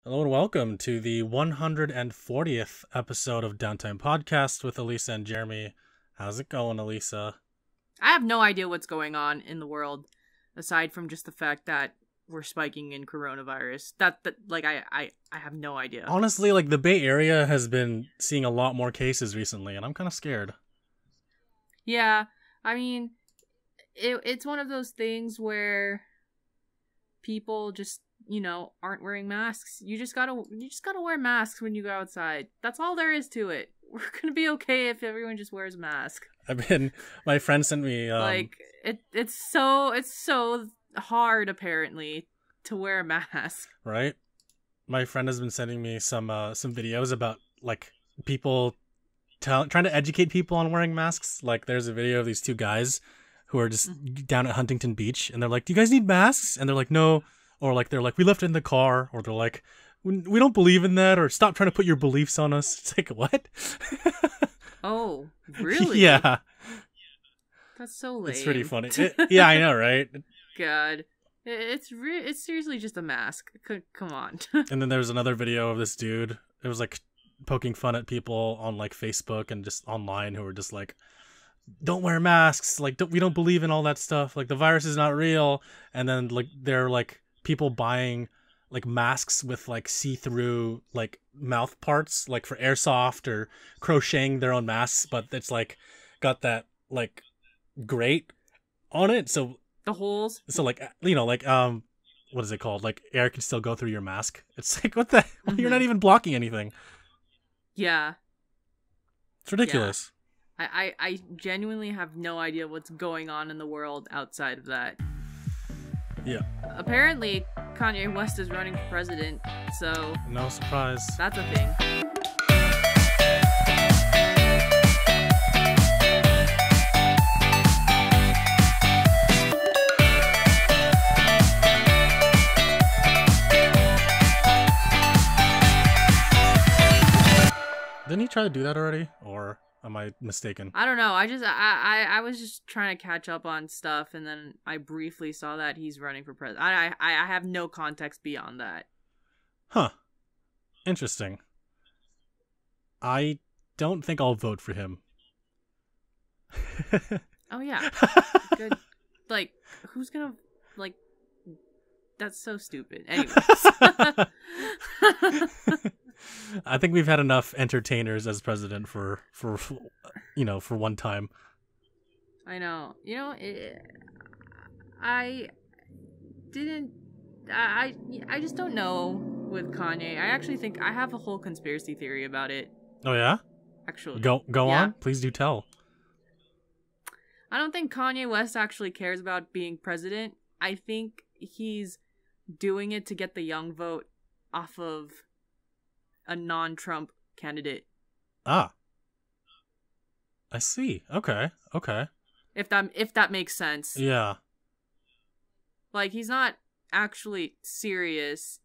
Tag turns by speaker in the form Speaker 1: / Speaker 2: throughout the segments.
Speaker 1: Hello and welcome to the 140th episode of Downtime Podcast with Alyssa and Jeremy. How's it going, Alyssa?
Speaker 2: I have no idea what's going on in the world, aside from just the fact that we're spiking in coronavirus. I have no idea.
Speaker 1: Honestly, the Bay Area has been seeing a lot more cases recently, and I'm kind of scared.
Speaker 2: Yeah, I mean, it's one of those things where people just, aren't wearing masks. You just gotta wear masks when you go outside. That's all there is to it. We're gonna be okay if everyone just wears a mask.
Speaker 1: My friend sent me
Speaker 2: it's so hard apparently to wear a mask.
Speaker 1: Right? My friend has been sending me some videos about people trying to educate people on wearing masks. There's a video of these two guys who are just down at Huntington Beach, and they're like, "Do you guys need masks?" And they're like, "No." Or they're like, "We left it in the car." Or they're like, "We don't believe in that." Or, "Stop trying to put your beliefs on us." It's like, what?
Speaker 2: Oh, really?
Speaker 1: Yeah.
Speaker 2: That's so lame.
Speaker 1: It's pretty funny. Yeah, I know, right?
Speaker 2: God. It's seriously just a mask. Come on.
Speaker 1: And then there's another video of this dude. It was poking fun at people on Facebook and just online who were just like, "Don't wear masks. We don't believe in all that stuff. The virus is not real." And then they're people buying masks with see-through mouth parts for airsoft, or crocheting their own masks, but it's got that grate on it, so
Speaker 2: the holes.
Speaker 1: So what is it called? Air can still go through your mask. It's what the You're not even blocking anything.
Speaker 2: Yeah.
Speaker 1: It's ridiculous.
Speaker 2: Yeah. I genuinely have no idea what's going on in the world outside of that.
Speaker 1: Yeah.
Speaker 2: Apparently, Kanye West is running for president, so...
Speaker 1: No surprise.
Speaker 2: That's a thing.
Speaker 1: Didn't he try to do that already? Or am I mistaken?
Speaker 2: I don't know. I was just trying to catch up on stuff, and then I briefly saw that he's running for president. I have no context beyond that.
Speaker 1: Huh. Interesting. I don't think I'll vote for him.
Speaker 2: Oh, yeah. Good. Who's gonna, that's so stupid. Anyways.
Speaker 1: I think we've had enough entertainers as president for one time.
Speaker 2: I know. I just don't know with Kanye. I actually think I have a whole conspiracy theory about it.
Speaker 1: Oh yeah?
Speaker 2: Actually.
Speaker 1: Go
Speaker 2: yeah.
Speaker 1: on. Please do tell.
Speaker 2: I don't think Kanye West actually cares about being president. I think he's doing it to get the young vote off of a non-Trump candidate.
Speaker 1: Ah. I see. Okay.
Speaker 2: If that makes sense.
Speaker 1: Yeah.
Speaker 2: He's not actually serious.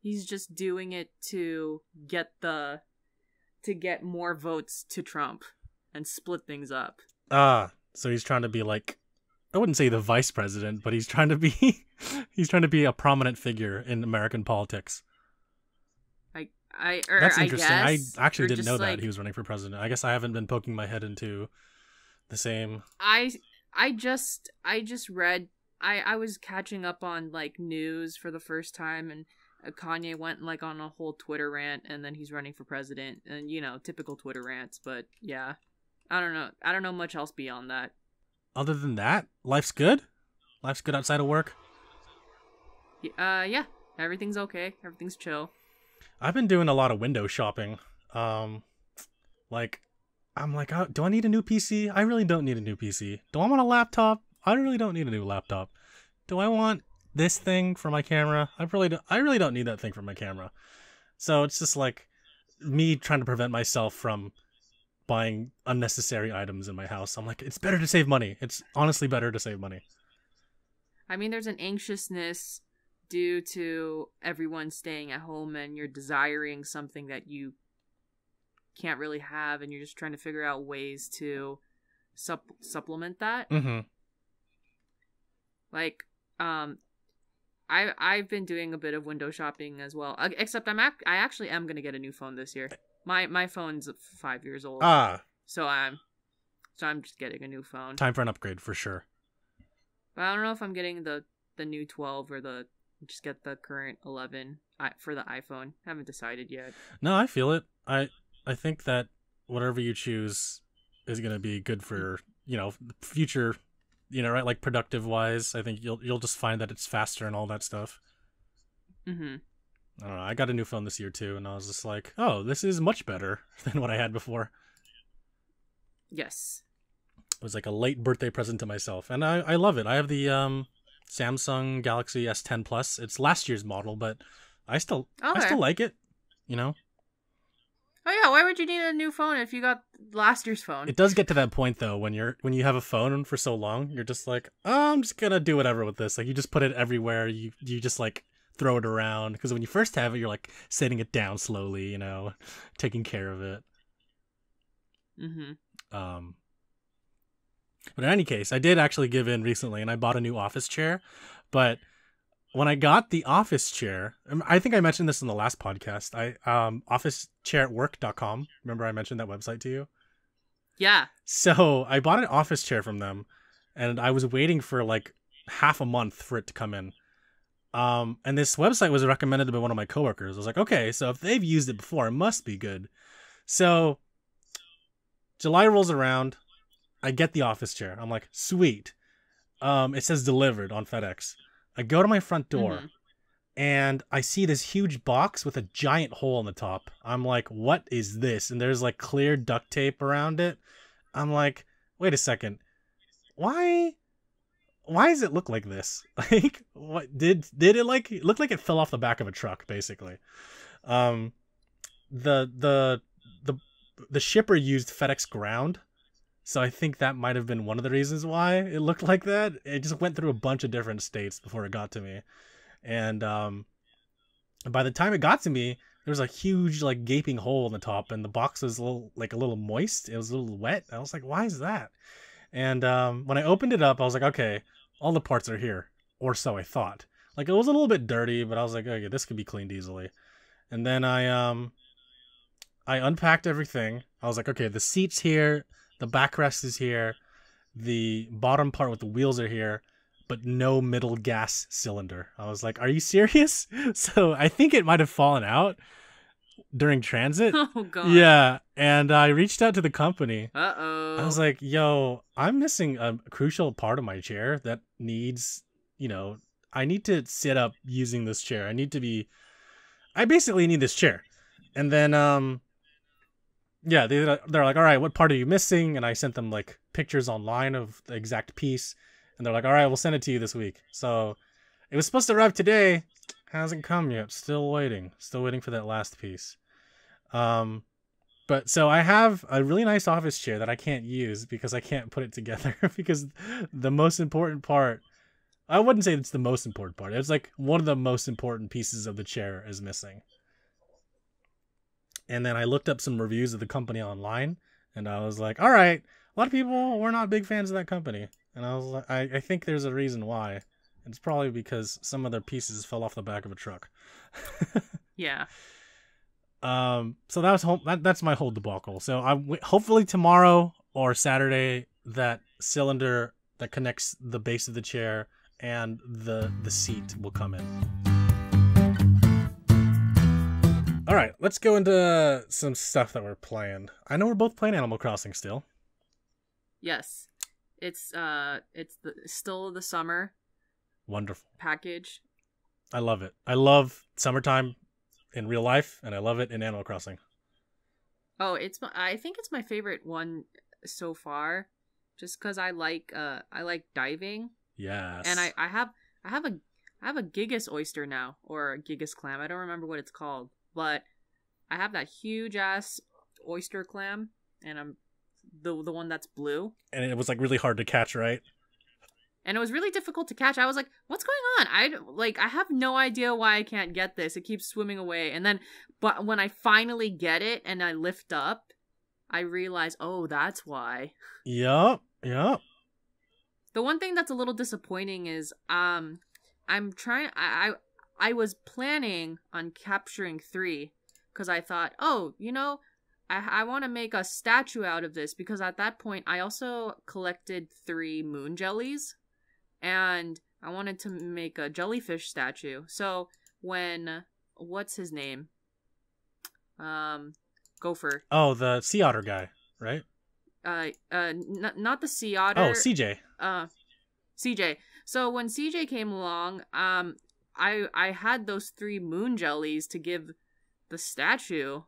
Speaker 2: He's just doing it to get more votes to Trump and split things up.
Speaker 1: Ah, so he's trying to be I wouldn't say the vice president, but he's trying to be a prominent figure in American politics. That's interesting. I actually didn't know that he was running for president. I guess I haven't been poking my head into the same.
Speaker 2: I just read. I was catching up on news for the first time, and Kanye went on a whole Twitter rant, and then he's running for president, and typical Twitter rants. But yeah, I don't know much else beyond that.
Speaker 1: Other than that, life's good. Life's good outside of work.
Speaker 2: Yeah, everything's okay. Everything's chill.
Speaker 1: I've been doing a lot of window shopping. I'm oh, do I need a new PC? I really don't need a new PC. Do I want a laptop? I really don't need a new laptop. Do I want this thing for my camera? I really don't need that thing for my camera. So it's just me trying to prevent myself from buying unnecessary items in my house. I'm it's better to save money. It's honestly better to save money.
Speaker 2: I mean, there's an anxiousness due to everyone staying at home, and you're desiring something that you can't really have, and you're just trying to figure out ways to supplement that.
Speaker 1: Mm-hmm.
Speaker 2: I've been doing a bit of window shopping as well. Except I actually am gonna get a new phone this year. My phone's 5 years old. So I'm just getting a new phone.
Speaker 1: Time for an upgrade for sure.
Speaker 2: But I don't know if I'm getting the new 12 or just get the current 11 for the iPhone. Haven't decided yet.
Speaker 1: No, I feel it. I think that whatever you choose is gonna be good for future. Right, like productive wise, I think you'll just find that it's faster and all that stuff.
Speaker 2: Mm-hmm.
Speaker 1: I don't know. I got a new phone this year too, and I was just like, oh, this is much better than what I had before.
Speaker 2: Yes.
Speaker 1: It was like a late birthday present to myself, and I love it. I have the Samsung Galaxy S10 Plus. It's last year's model, but I still like it.
Speaker 2: Oh yeah, why would you need a new phone if you got last year's phone?
Speaker 1: It does get to that point though when you have a phone for so long, you're just like, oh, I'm just gonna do whatever with this. Like you just put it everywhere. You just like throw it around because when you first have it, you're like setting it down slowly, taking care of it.
Speaker 2: Mm-hmm.
Speaker 1: But in any case, I did actually give in recently, and I bought a new office chair. But when I got the office chair, I think I mentioned this in the last podcast. officechair@work.com. Remember I mentioned that website to you?
Speaker 2: Yeah.
Speaker 1: So I bought an office chair from them, and I was waiting for like half a month for it to come in. And this website was recommended by one of my coworkers. I was like, okay, so if they've used it before, it must be good. So July rolls around. I get the office chair. I'm like, sweet. It says delivered on FedEx. I go to my front door, and I see this huge box with a giant hole in the top. I'm like, what is this? And there's like clear duct tape around it. I'm like, wait a second. Why does it look like this? Like, what did it like? It looked like it fell off the back of a truck, basically. The shipper used FedEx Ground. So I think that might have been one of the reasons why it looked like that. It just went through a bunch of different states before it got to me. And by the time it got to me, there was a huge like gaping hole in the top, and the box was a little moist. It was a little wet. I was like, why is that? And when I opened it up, I was like, okay, all the parts are here. Or so I thought. Like it was a little bit dirty, but I was like, okay, this could be cleaned easily. And then I unpacked everything. I was like, okay, the seat's here. The backrest is here. The bottom part with the wheels are here, but no middle gas cylinder. I was like, are you serious? So I think it might have fallen out during transit.
Speaker 2: Oh, God.
Speaker 1: Yeah. And I reached out to the company.
Speaker 2: Uh-oh.
Speaker 1: I was like, yo, I'm missing a crucial part of my chair that needs, I need to sit up using this chair. I basically need this chair. And then, yeah, they're like, all right, what part are you missing? And I sent them like pictures online of the exact piece. And they're like, all right, we'll send it to you this week. So it was supposed to arrive today. Hasn't come yet. Still waiting for that last piece. But so I have a really nice office chair that I can't use because I can't put it together because the most important part, I wouldn't say it's the most important part. It's like one of the most important pieces of the chair is missing. And then I looked up some reviews of the company online, and I was like, all right, a lot of people were not big fans of that company. And I was like, I think there's a reason why. It's probably because some of their pieces fell off the back of a truck.
Speaker 2: Yeah.
Speaker 1: So that's my whole debacle. So hopefully tomorrow or Saturday, that cylinder that connects the base of the chair and the seat will come in. All right, let's go into some stuff that we're playing. I know we're both playing Animal Crossing still.
Speaker 2: Yes. It's still the summer.
Speaker 1: Wonderful.
Speaker 2: Package.
Speaker 1: I love it. I love summertime in real life, and I love it in Animal Crossing.
Speaker 2: Oh, I think it's my favorite one so far, just because I like diving.
Speaker 1: Yes.
Speaker 2: And I have a Gigas oyster now, or a Gigas clam. I don't remember what it's called, but I have that huge ass oyster clam, and I'm the one that's blue. And
Speaker 1: it was like really hard to catch, right?
Speaker 2: And it was really difficult to catch. I was like, what's going on? I have no idea why I can't get this. It keeps swimming away. And then, but when I finally get it and I lift up, I realize, oh, that's why. Yup.
Speaker 1: The
Speaker 2: one thing that's a little disappointing is, I'm trying. I was planning on capturing 3 because I thought, oh, I want to make a statue out of this, because at that point I also collected 3 moon jellies, and I wanted to make a jellyfish statue. So when what's his name? Gopher.
Speaker 1: Oh, the sea otter guy, right?
Speaker 2: Not the sea otter.
Speaker 1: Oh, CJ.
Speaker 2: CJ. So when CJ came along, I had those 3 moon jellies to give the statue,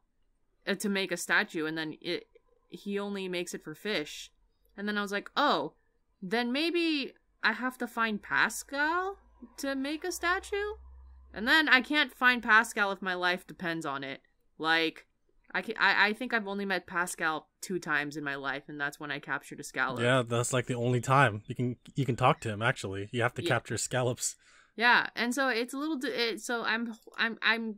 Speaker 2: to make a statue, and then he only makes it for fish. And then I was like, oh, then maybe I have to find Pascal to make a statue? And then I can't find Pascal if my life depends on it. Like, I think I've only met Pascal 2 times in my life, and that's when I captured a scallop.
Speaker 1: Yeah, that's like the only time you can talk to him. Actually, you have to capture scallops.
Speaker 2: Yeah, and so it's a little. So I'm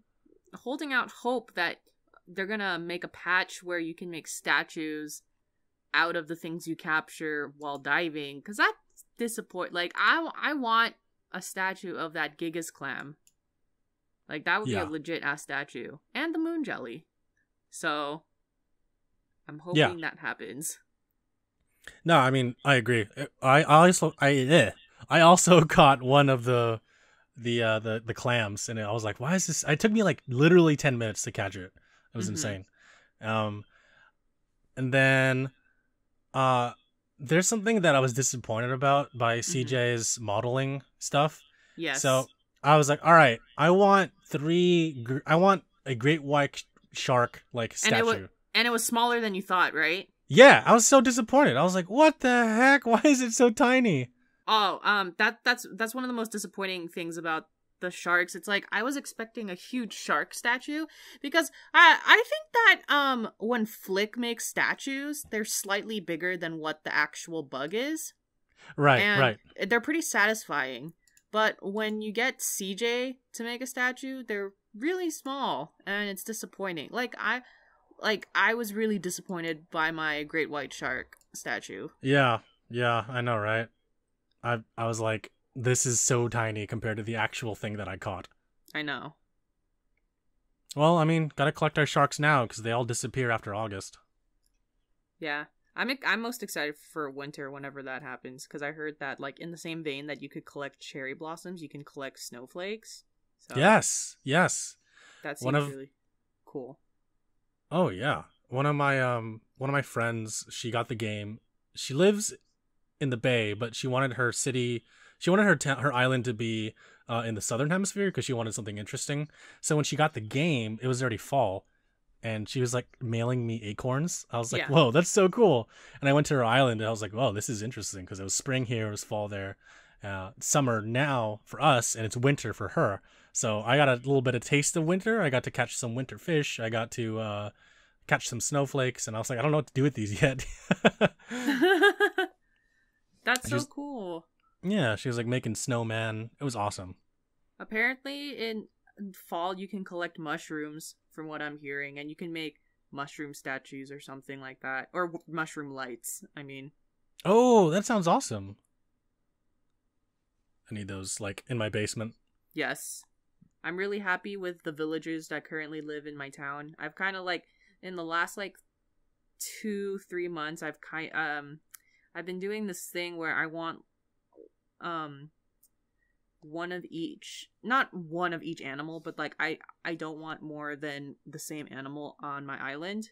Speaker 2: holding out hope that they're gonna make a patch where you can make statues out of the things you capture while diving, because that's disappoint. Like, I want a statue of that Gigas clam. Like, that would be a legit ass statue, and the moon jelly. So I'm hoping that happens.
Speaker 1: No, I mean, I agree. I also caught one of the clams, and I was like, why is this? It took me like literally 10 minutes to catch it. It was insane. And then there's something that I was disappointed about by CJ's modeling stuff.
Speaker 2: Yes.
Speaker 1: So I was like, all right, I want a great white shark like statue.
Speaker 2: And it was smaller than you thought, right?
Speaker 1: Yeah, I was so disappointed. I was like, what the heck? Why is it so tiny?
Speaker 2: Oh, that's one of the most disappointing things about the sharks. It's like, I was expecting a huge shark statue, because I think that when Flick makes statues, they're slightly bigger than what the actual bug is.
Speaker 1: Right,
Speaker 2: and
Speaker 1: right.
Speaker 2: They're pretty satisfying. But when you get CJ to make a statue, they're really small, and it's disappointing. I was really disappointed by my great white shark statue.
Speaker 1: Yeah, I know, right? I was like, this is so tiny compared to the actual thing that I caught.
Speaker 2: I know.
Speaker 1: Well, I mean, gotta collect our sharks now, because they all disappear after August.
Speaker 2: Yeah. I'm most excited for winter whenever that happens, because I heard that, like, in the same vein that you could collect cherry blossoms, you can collect snowflakes. So
Speaker 1: Yes.
Speaker 2: That seems really cool.
Speaker 1: Oh yeah. One of my friends, she got the game. She lives in the Bay, but she wanted her her island to be in the southern hemisphere, because she wanted something interesting. So when she got the game, it was already fall, and she was like mailing me acorns. I was like, whoa, that's so cool. And I went to her island, and I was like, whoa, this is interesting, because it was spring here, it was fall there, summer now for us, and it's winter for her. So I got a little bit of taste of winter. I got to catch some winter fish. I got to catch some snowflakes, and I was like, I don't know what to do with these yet.
Speaker 2: That's so cool.
Speaker 1: Yeah, she was like making snowman. It was awesome.
Speaker 2: Apparently in fall you can collect mushrooms, from what I'm hearing, and you can make mushroom statues or something like that, or mushroom lights, I mean.
Speaker 1: Oh, that sounds awesome. I need those, like, in my basement.
Speaker 2: Yes. I'm really happy with the villagers that currently live in my town. I've kind of, like, in the last, like, 2-3 months, I've been doing this thing where I want one of each, not one of each animal, but like I don't want more than the same animal on my island.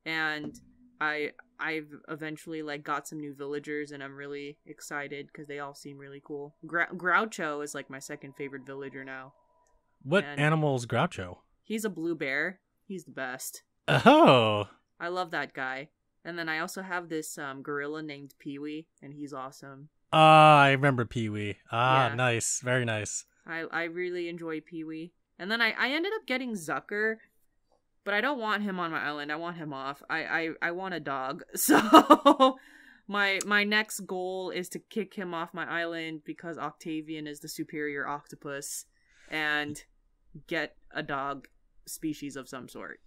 Speaker 2: And I've eventually like got some new villagers, and I'm really excited because they all seem really cool. Groucho is like my second favorite villager now.
Speaker 1: What animal is Groucho?
Speaker 2: He's a blue bear. He's the best.
Speaker 1: Oh,
Speaker 2: I love that guy. And then I also have this gorilla named Pee-wee, and he's awesome.
Speaker 1: I remember Pee-wee. Yeah. Nice. Very nice.
Speaker 2: I really enjoy Pee-wee. And then I ended up getting Zucker, but I don't want him on my island. I want him off. I want a dog. So my next goal is to kick him off my island, because Octavian is the superior octopus, and get a dog species of some sort.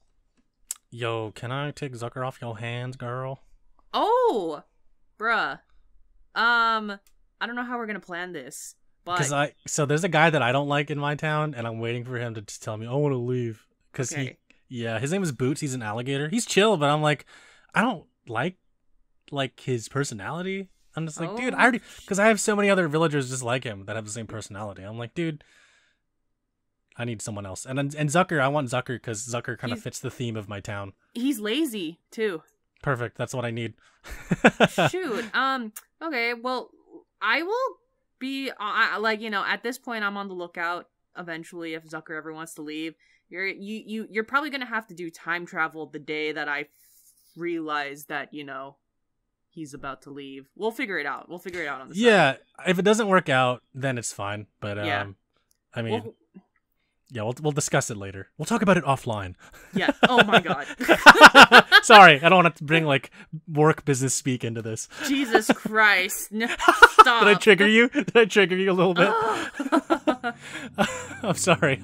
Speaker 1: Yo, can I take Zucker off your hands, girl?
Speaker 2: Oh, bruh. I don't know how we're gonna plan this.
Speaker 1: So there's a guy that I don't like in my town, and I'm waiting for him to just tell me, I want to leave. Because his name is Boots. He's an alligator. He's chill, but I'm like, I don't like his personality. I'm just like, dude, because I have so many other villagers just like him that have the same personality. I'm like, dude, I need someone else. And Zucker, I want Zucker because Zucker kind of fits the theme of my town. He's
Speaker 2: lazy too.
Speaker 1: Perfect. That's what I need.
Speaker 2: Shoot. Okay. Well, I will be at this point, I'm on the lookout. Eventually, if Zucker ever wants to leave, you're probably gonna have to do time travel the day that I realize that he's about to leave. We'll figure it out. On the side.
Speaker 1: Yeah. If it doesn't work out, then it's fine. But I mean. Yeah, we'll discuss it later. We'll talk about it offline.
Speaker 2: Yeah. Oh my god.
Speaker 1: Sorry, I don't want to bring work business speak into this.
Speaker 2: Jesus Christ. No, stop.
Speaker 1: Did I trigger you? A little bit? I'm sorry.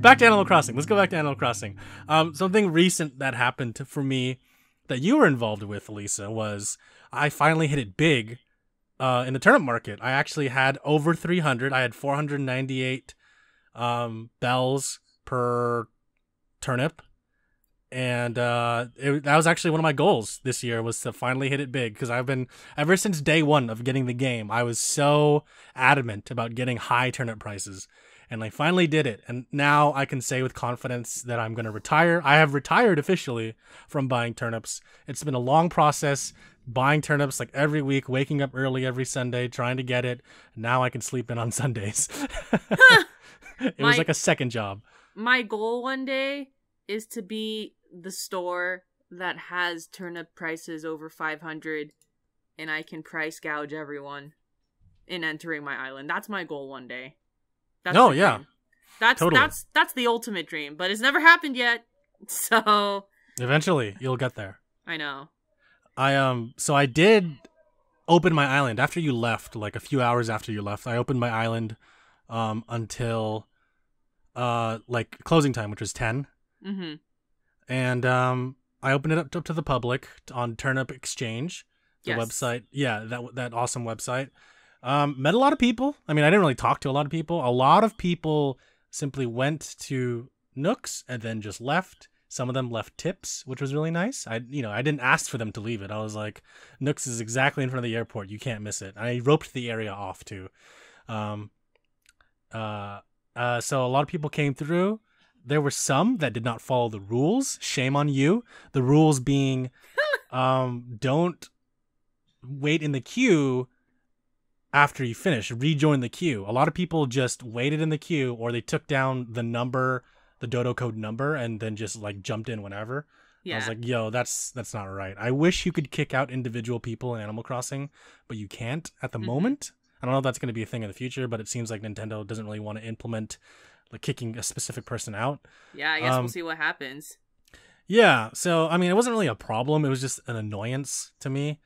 Speaker 1: Back to Animal Crossing. Let's go back to Animal Crossing. Something recent that happened for me that you were involved with, Alyssa, was I finally hit it big in the turnip market. I actually had over 300. I had 498 bells per turnip, and that was actually one of my goals this year, was to finally hit it big, because I've been, ever since day one of getting the game, I was so adamant about getting high turnip prices, and I finally did it. And now I can say with confidence that I'm going to retire. I have retired officially from buying turnips. It's been a long process, buying turnips every week, waking up early every Sunday trying to get it. Now I can sleep in on Sundays. It was like a second job.
Speaker 2: My goal one day is to be the store that has turnip prices over 500, and I can price gouge everyone in entering my island. That's my goal one day. That's
Speaker 1: yeah.
Speaker 2: That's the ultimate dream, but it's never happened yet. So
Speaker 1: eventually you'll get there.
Speaker 2: I know.
Speaker 1: So I did open my island after you left, a few hours after you left. I opened my island until closing time, which was 10.
Speaker 2: Mm-hmm.
Speaker 1: And I opened it up to the public on Turnip Exchange, the website. Yeah, that awesome website. Met a lot of people. I mean, I didn't really talk to a lot of people. A lot of people simply went to Nooks and then just left. Some of them left tips, which was really nice. I didn't ask for them to leave it. I was like, Nooks is exactly in front of the airport. You can't miss it. I roped the area off too. So a lot of people came through. There were some that did not follow the rules. Shame on you. The rules being, don't wait in the queue after you finish. Rejoin the queue. A lot of people just waited in the queue, or they took down the number, the dodo code number, and then just jumped in whenever. Yeah. I was like, yo, that's not right. I wish you could kick out individual people in Animal Crossing, but you can't at the moment. I don't know if that's going to be a thing in the future, but it seems like Nintendo doesn't really want to implement kicking a specific person out.
Speaker 2: Yeah, I guess we'll see what happens.
Speaker 1: Yeah, so I mean, it wasn't really a problem. It was just an annoyance to me.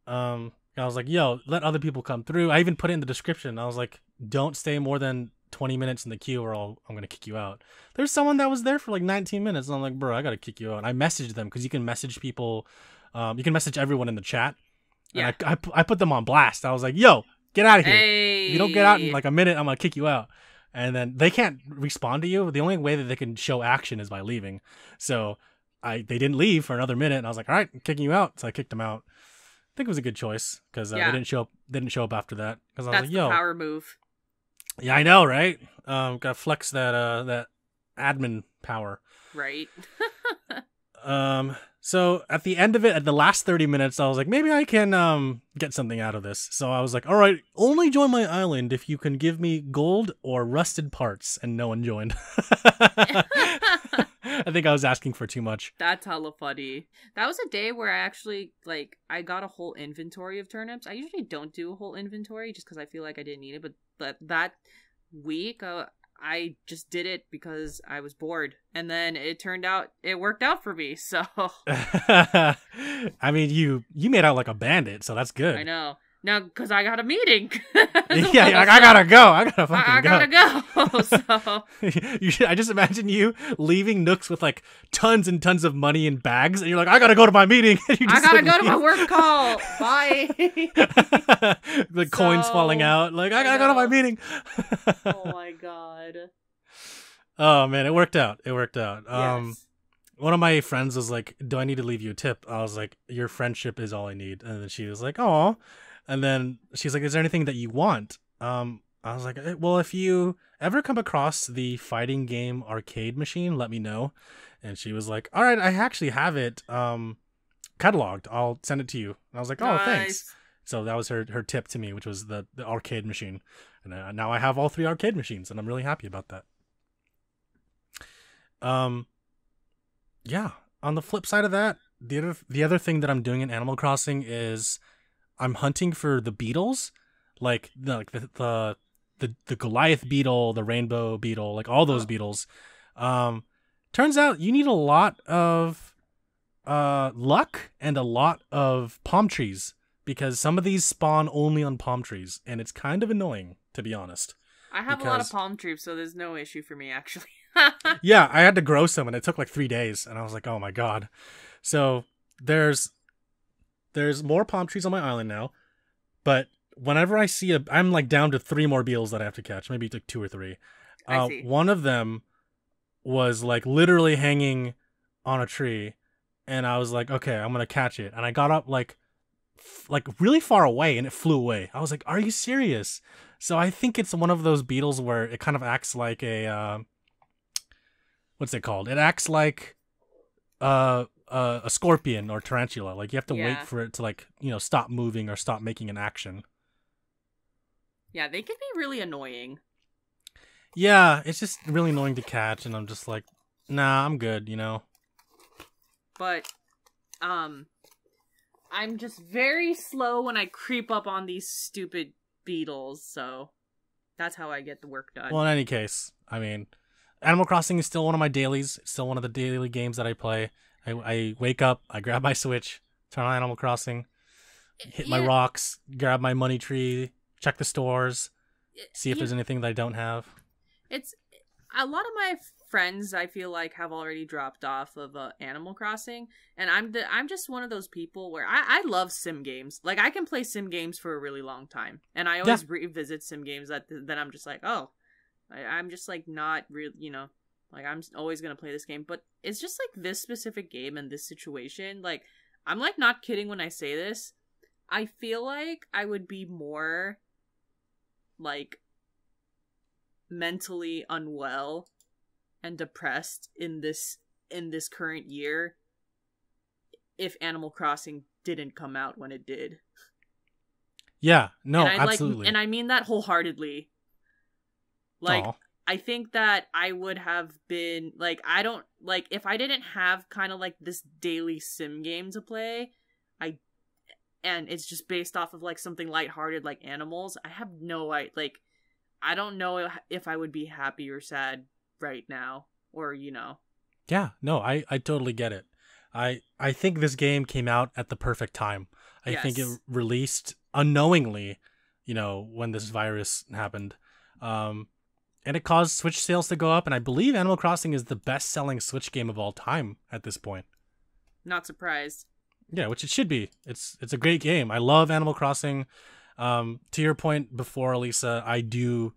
Speaker 1: I was like, yo, let other people come through. I even put it in the description. I was like, don't stay more than 20 minutes in the queue or I'm going to kick you out. There's someone that was there for 19 minutes. And I'm like, bro, I got to kick you out. And I messaged them because you can message people. You can message everyone in the chat. Yeah. And I put them on blast. I was like, yo, get out of here.
Speaker 2: Hey.
Speaker 1: If you don't get out in a minute, I'm going to kick you out. And then they can't respond to you. The only way that they can show action is by leaving. So they didn't leave for another minute. And I was like, all right, I'm kicking you out. So I kicked them out. I think it was a good choice because they didn't show up after that. Because I was like, yo,
Speaker 2: the power move.
Speaker 1: Yeah, I know, right? Gotta flex that admin power.
Speaker 2: Right.
Speaker 1: So at the end of it, at the last 30 minutes, I was like, maybe I can get something out of this. So I was like, all right, only join my island if you can give me gold or rusted parts. And no one joined. I think I was asking for too much.
Speaker 2: That's hella funny. That was a day where I actually, I got a whole inventory of turnips. I usually don't do a whole inventory just because I feel like I didn't need it. But that week, I just did it because I was bored. And then it worked out for me, so.
Speaker 1: I mean, you made out like a bandit, so that's good.
Speaker 2: I know. No, because I got a meeting.
Speaker 1: Yeah, I gotta go. I gotta fucking go.
Speaker 2: I gotta go. So
Speaker 1: I just imagine you leaving Nooks with like tons and tons of money in bags, and you're like, I gotta go to my meeting. And you
Speaker 2: I
Speaker 1: just,
Speaker 2: gotta
Speaker 1: like,
Speaker 2: go to
Speaker 1: leave.
Speaker 2: my work call. Bye.
Speaker 1: The coins falling out. Like, I gotta go to my meeting.
Speaker 2: Oh my god.
Speaker 1: Oh man, it worked out. It worked out.
Speaker 2: Yes.
Speaker 1: One of my friends was like, "Do I need to leave you a tip?" I was like, "Your friendship is all I need." And then she was like, "Oh," and then she's like, "Is there anything that you want?" I was like, "Well, if you ever come across the fighting game arcade machine, let me know." And she was like, "All right, I actually have it cataloged. I'll send it to you." And I was like, "Oh, thanks." So that was her tip to me, which was the arcade machine. And now I have all 3 arcade machines, and I'm really happy about that. Yeah. On the flip side of that, the other thing that I'm doing in Animal Crossing is I'm hunting for the beetles, like the Goliath beetle, the rainbow beetle, like all those beetles. Turns out you need a lot of luck and a lot of palm trees, because some of these spawn only on palm trees, and it's kind of annoying, to be honest.
Speaker 2: I have a lot of palm trees, so there's no issue for me, actually.
Speaker 1: Yeah, I had to grow some, and it took like 3 days, and I was like, oh my god. So there's more palm trees on my island now, but whenever I see I'm like down to 3 more beetles that I have to catch, maybe like 2 or 3.
Speaker 2: I see.
Speaker 1: One of them was like literally hanging on a tree, and I was like, okay, I'm gonna catch it, and I got up like really far away, and it flew away. I was like, are you serious? So I think it's one of those beetles where it kind of acts like a what's it called? It acts like a scorpion or tarantula. Like you have to wait for it to like, stop moving or stop making an action.
Speaker 2: Yeah, they can be really annoying.
Speaker 1: Yeah, it's just really annoying to catch, and I'm just like, nah, I'm good,
Speaker 2: But, I'm just very slow when I creep up on these stupid beetles, so that's how I get the work done.
Speaker 1: Well, in any case, I mean, Animal Crossing is still one of my dailies. It's still one of the daily games that I play. I wake up, I grab my Switch, turn on Animal Crossing, hit my rocks, grab my money tree, check the stores, see if there's anything that I don't have.
Speaker 2: It's a lot of my friends, I feel like, have already dropped off of Animal Crossing, and I'm just one of those people where I love sim games. Like, I can play sim games for a really long time, and I always revisit sim games that I'm just like, oh, I'm just like not real, like I'm always gonna play this game. But it's just like this specific game and this situation. Like, I'm like not kidding when I say this. I feel like I would be more like mentally unwell and depressed in this current year if Animal Crossing didn't come out when it did.
Speaker 1: Yeah, no, absolutely.
Speaker 2: And I mean that wholeheartedly. Like, aww. I think that I would have been like, I don't like if I didn't have kind of like this daily sim game to play, and it's just based off of like something lighthearted like Animals. I have no like, I don't know if I would be happy or sad right now, or
Speaker 1: Yeah, no, I totally get it. I think this game came out at the perfect time. I think it released unknowingly, when this virus happened. And it caused Switch sales to go up, and I believe Animal Crossing is the best-selling Switch game of all time at this point.
Speaker 2: Not surprised.
Speaker 1: Yeah, which it should be. It's a great game. I love Animal Crossing. To your point before, Alyssa, I do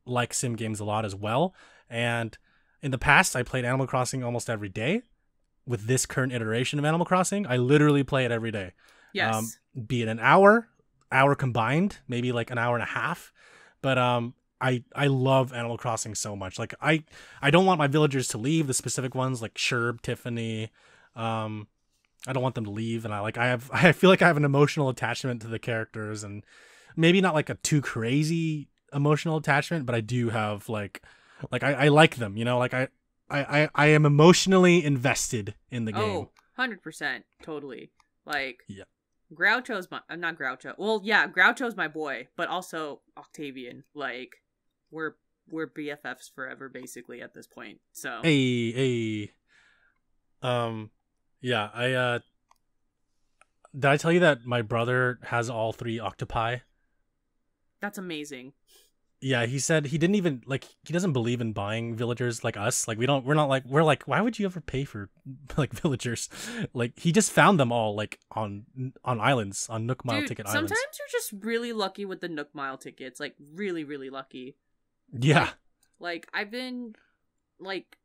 Speaker 1: like sim games a lot as well. And in the past, I played Animal Crossing almost every day. With this current iteration of Animal Crossing, I literally play it every day.
Speaker 2: Yes.
Speaker 1: Be it an hour combined, maybe like an hour and a half. But I love Animal Crossing so much. Like I don't want my villagers to leave, the specific ones like Sherb, Tiffany. I don't want them to leave, and I feel like I have an emotional attachment to the characters, and maybe not like a too crazy emotional attachment, but I do have like I like them, like I am emotionally invested in the game.
Speaker 2: Oh, 100%, totally. Like,
Speaker 1: yeah.
Speaker 2: Groucho's not Groucho. Well, yeah, Groucho's my boy, but also Octavian. Like, we're BFFs forever, basically, at this point. So.
Speaker 1: Hey. Yeah, did I tell you that my brother has all 3 octopi?
Speaker 2: That's amazing.
Speaker 1: Yeah, he said he didn't even like he doesn't believe in buying villagers like us. Like we're like why would you ever pay for like villagers? Like he just found them all like on islands, on Nook Mile ticket islands.
Speaker 2: Sometimes you're just really lucky with the Nook Mile tickets, like really really lucky.
Speaker 1: Yeah.
Speaker 2: Like I've been like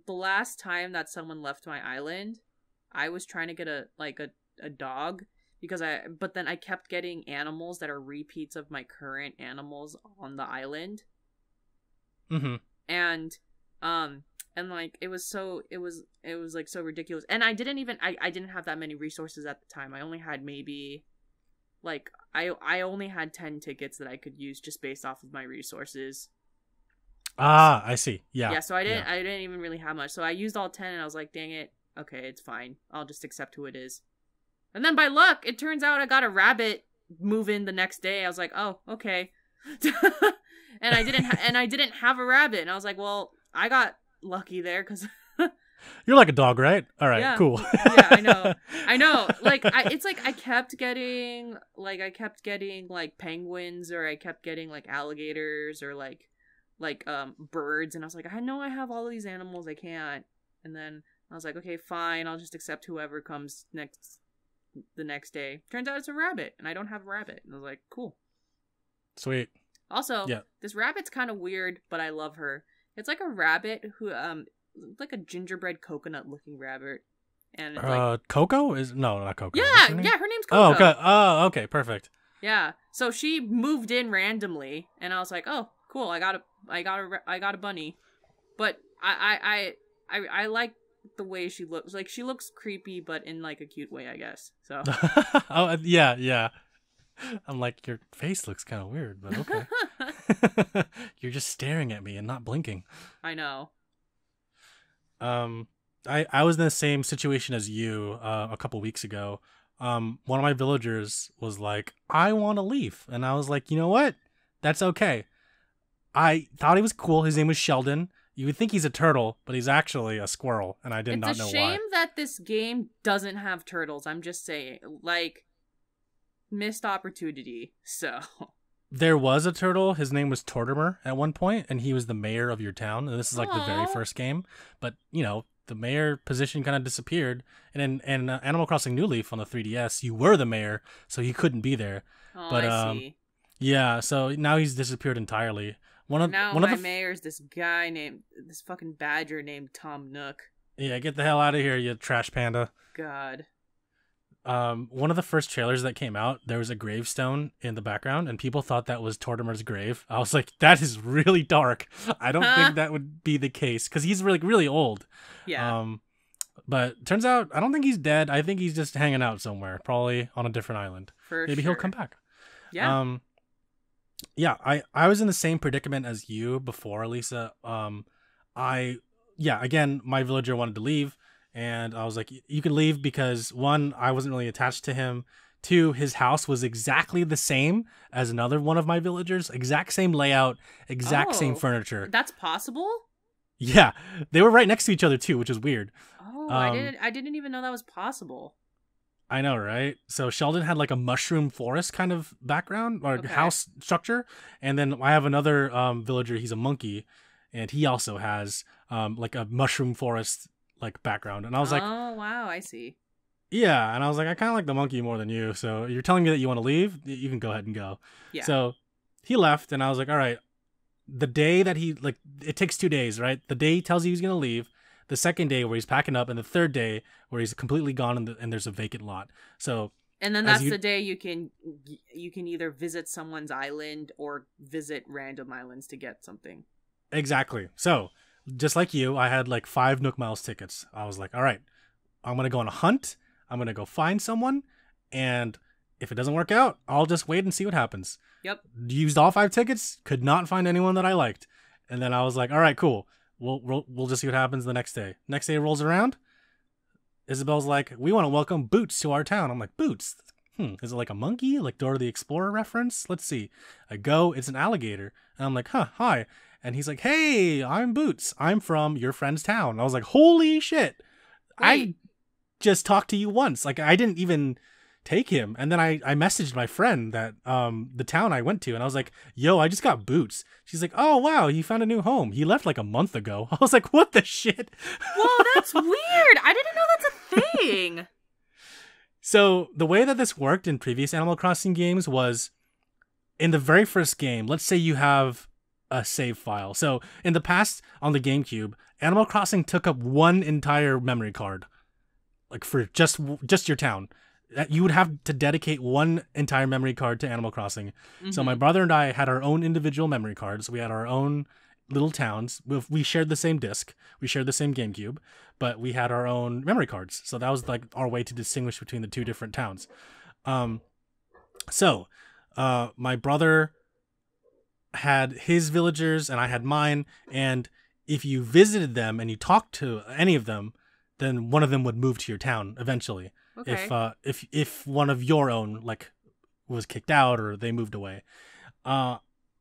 Speaker 2: the last time that someone left my island, I was trying to get a dog but then I kept getting animals that are repeats of my current animals on the island.
Speaker 1: Mm-hmm.
Speaker 2: And like it was like so ridiculous. And I didn't have that many resources at the time. I only had maybe like I only had 10 tickets that I could use just based off of my resources.
Speaker 1: Ah, I see. Yeah.
Speaker 2: Yeah, so I didn't even really have much. So I used all 10 and I was like, dang it. Okay, it's fine. I'll just accept who it is. And then by luck, it turns out I got a rabbit move in the next day. I was like, oh, okay. and I didn't have a rabbit. And I was like, well, I got lucky there because
Speaker 1: you're like a dog, right? All right,
Speaker 2: yeah.
Speaker 1: Cool.
Speaker 2: Yeah, I know. Like it's like I kept getting like penguins, or I kept getting like alligators, or like birds, and I was like, I know I have all these animals, I can't. And then I was like, okay, fine, I'll just accept whoever comes the next day. Turns out it's a rabbit, and I don't have a rabbit. And I was like, cool.
Speaker 1: Sweet.
Speaker 2: Also, this rabbit's kind of weird, but I love her. It's like a rabbit who like a gingerbread coconut looking rabbit. And it's
Speaker 1: Coco is not Coco.
Speaker 2: Yeah, her name's Coco.
Speaker 1: Oh, okay. Oh, okay, perfect.
Speaker 2: Yeah. So she moved in randomly, and I was like, oh, cool. I got a bunny. But I like the way she looks. Like she looks creepy, but in like a cute way, I guess. So.
Speaker 1: Oh yeah. I'm like, your face looks kind of weird, but okay. You're just staring at me and not blinking.
Speaker 2: I know.
Speaker 1: I was in the same situation as you a couple weeks ago. One of my villagers was like, I want to leave, and I was like, you know what? That's okay. I thought he was cool. His name was Sheldon. You would think he's a turtle, but he's actually a squirrel, and I did not know why.
Speaker 2: It's a shame that this game doesn't have turtles. I'm just saying, like, missed opportunity. So
Speaker 1: there was a turtle. His name was Tortimer at one point, and he was the mayor of your town. And this is like the very first game, but you know, the mayor position kind of disappeared. And in Animal Crossing New Leaf on the 3DS, you were the mayor, so he couldn't be there.
Speaker 2: Oh,
Speaker 1: but
Speaker 2: I see.
Speaker 1: Yeah, so now he's disappeared entirely.
Speaker 2: My mayor's this fucking badger named Tom Nook.
Speaker 1: Yeah, get the hell out of here, you trash panda.
Speaker 2: God.
Speaker 1: One of the first trailers that came out, there was a gravestone in the background, and people thought that was Tortimer's grave. I was like, that is really dark. I don't think that would be the case, because he's really, really old.
Speaker 2: Yeah.
Speaker 1: But turns out, I don't think he's dead. I think he's just hanging out somewhere, probably on a different island. Maybe he'll come back.
Speaker 2: Yeah.
Speaker 1: Yeah, I was in the same predicament as you before, Lisa. Again, my villager wanted to leave, and I was like, you can leave because, one, I wasn't really attached to him. Two, his house was exactly the same as another one of my villagers. Exact same layout, exact same furniture.
Speaker 2: That's possible?
Speaker 1: Yeah, they were right next to each other too, which is weird.
Speaker 2: Oh, I didn't even know that was possible.
Speaker 1: I know, right? So Sheldon had like a mushroom forest kind of background or house structure. And then I have another villager, he's a monkey, and he also has like a mushroom forest like background. And I was like,
Speaker 2: oh, wow, I see.
Speaker 1: Yeah, and I was like, I kind of like the monkey more than you. So you're telling me that you want to leave? You can go ahead and go.
Speaker 2: Yeah.
Speaker 1: So he left, and I was like, all right. The day that he, like, it takes 2 days, right? The day he tells you he's going to leave, the second day where he's packing up, and the third day where he's completely gone and there's a vacant lot. So,
Speaker 2: and then that's the day you can either visit someone's island or visit random islands to get something.
Speaker 1: Exactly. So, just like you, I had like 5 Nook Miles tickets. I was like, all right, I'm going to go on a hunt. I'm going to go find someone. And if it doesn't work out, I'll just wait and see what happens.
Speaker 2: Yep.
Speaker 1: Used all 5 tickets. Could not find anyone that I liked. And then I was like, all right, cool. We'll just see what happens the next day. Next day rolls around. Isabel's like, we want to welcome Boots to our town. I'm like, Boots? Is it like a monkey? Like Dora the Explorer reference? Let's see. I go, it's an alligator. And I'm like, hi. And he's like, hey, I'm Boots. I'm from your friend's town. And I was like, holy shit. Wait. I just talked to you once. Like, I didn't even take him. And then I messaged my friend that the town I went to, and I was like, yo, I just got boots. She's like, oh wow, he found a new home. He left like a month ago. I was like, what the shit?
Speaker 2: Whoa, that's weird. I didn't know that's a thing.
Speaker 1: So the way that this worked in previous Animal Crossing games was, in the very first game, let's say you have a save file. So in the past on the GameCube, Animal Crossing took up one entire memory card, like for just your town. You would have to dedicate one entire memory card to Animal Crossing. Mm-hmm. So my brother and I had our own individual memory cards. We had our own little towns. We shared the same disc. We shared the same GameCube, but we had our own memory cards. So that was like our way to distinguish between the two different towns. My brother had his villagers and I had mine. And if you visited them and you talked to any of them, then one of them would move to your town eventually. Okay. If one of your own like was kicked out or they moved away.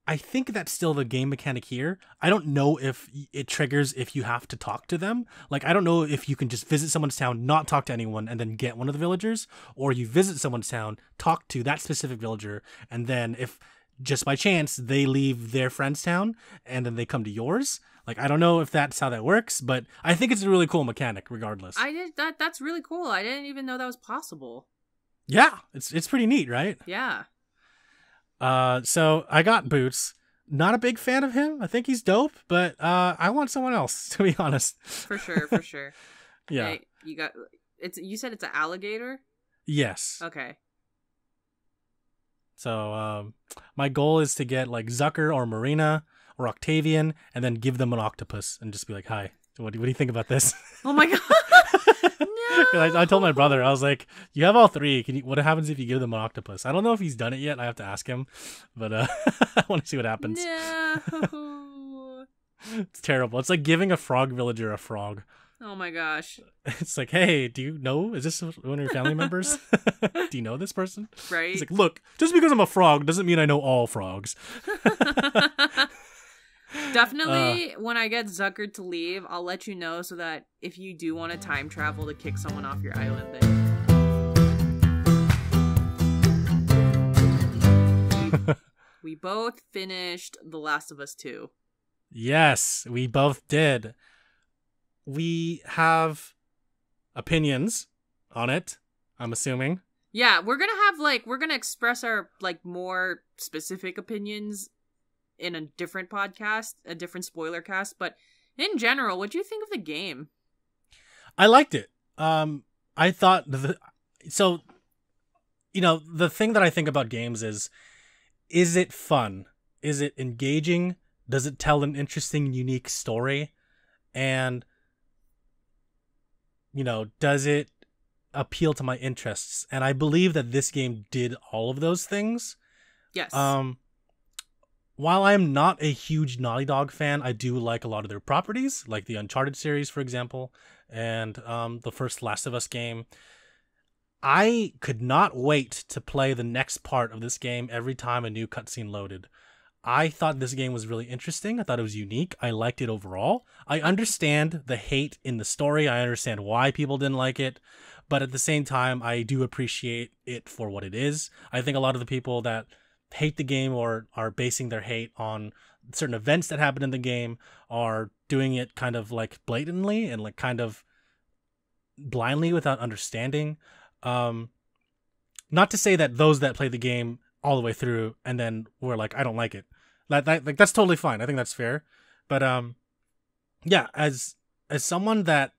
Speaker 1: I think that's still the game mechanic here. I don't know if it triggers if you have to talk to them. Like, I don't know if you can just visit someone's town, not talk to anyone, and then get one of the villagers, or you visit someone's town, talk to that specific villager, and then if just by chance they leave their friend's town and then they come to yours. Like, I don't know if that's how that works, but I think it's a really cool mechanic regardless.
Speaker 2: That's really cool. I didn't even know that was possible.
Speaker 1: Yeah, it's pretty neat, right?
Speaker 2: Yeah.
Speaker 1: So I got Boots. Not a big fan of him. I think he's dope, but I want someone else, to be honest.
Speaker 2: For sure. Yeah. Hey, you said it's an alligator?
Speaker 1: Yes.
Speaker 2: Okay.
Speaker 1: So my goal is to get like Zucker or Marina or Octavian, and then give them an octopus and just be like, hi, what do you think about this?
Speaker 2: Oh my god.
Speaker 1: I told my brother, I was like, you have all three. What happens if you give them an octopus? I don't know if he's done it yet. I have to ask him, but I want to see what happens.
Speaker 2: No.
Speaker 1: It's terrible. It's like giving a frog villager a frog.
Speaker 2: Oh my gosh.
Speaker 1: It's like, hey, do you know? Is this one of your family members? Do you know this person?
Speaker 2: Right.
Speaker 1: He's like, look, just because I'm a frog doesn't mean I know all frogs.
Speaker 2: Definitely, when I get Zuckered to leave, I'll let you know so that if you do want to time travel to kick someone off your island, then we both finished The Last of Us 2. Yes,
Speaker 1: we both did. We have opinions on it, I'm assuming.
Speaker 2: Yeah, we're gonna express our more specific opinions in a different podcast, a different spoiler cast, but in general, what do you think of the game?
Speaker 1: I liked it. I thought the thing that I think about games is it fun? Is it engaging? Does it tell an interesting, unique story? And, does it appeal to my interests? And I believe that this game did all of those things.
Speaker 2: Yes.
Speaker 1: While I'm not a huge Naughty Dog fan, I do like a lot of their properties, like the Uncharted series, for example, and the first Last of Us game. I could not wait to play the next part of this game every time a new cutscene loaded. I thought this game was really interesting. I thought it was unique. I liked it overall. I understand the hate in the story. I understand why people didn't like it. But at the same time, I do appreciate it for what it is. I think a lot of the people that hate the game or are basing their hate on certain events that happen in the game are doing it kind of like blatantly and like kind of blindly without understanding. Not to say that those that play the game all the way through and then were like, I don't like it. That's totally fine. I think that's fair. But yeah, as someone that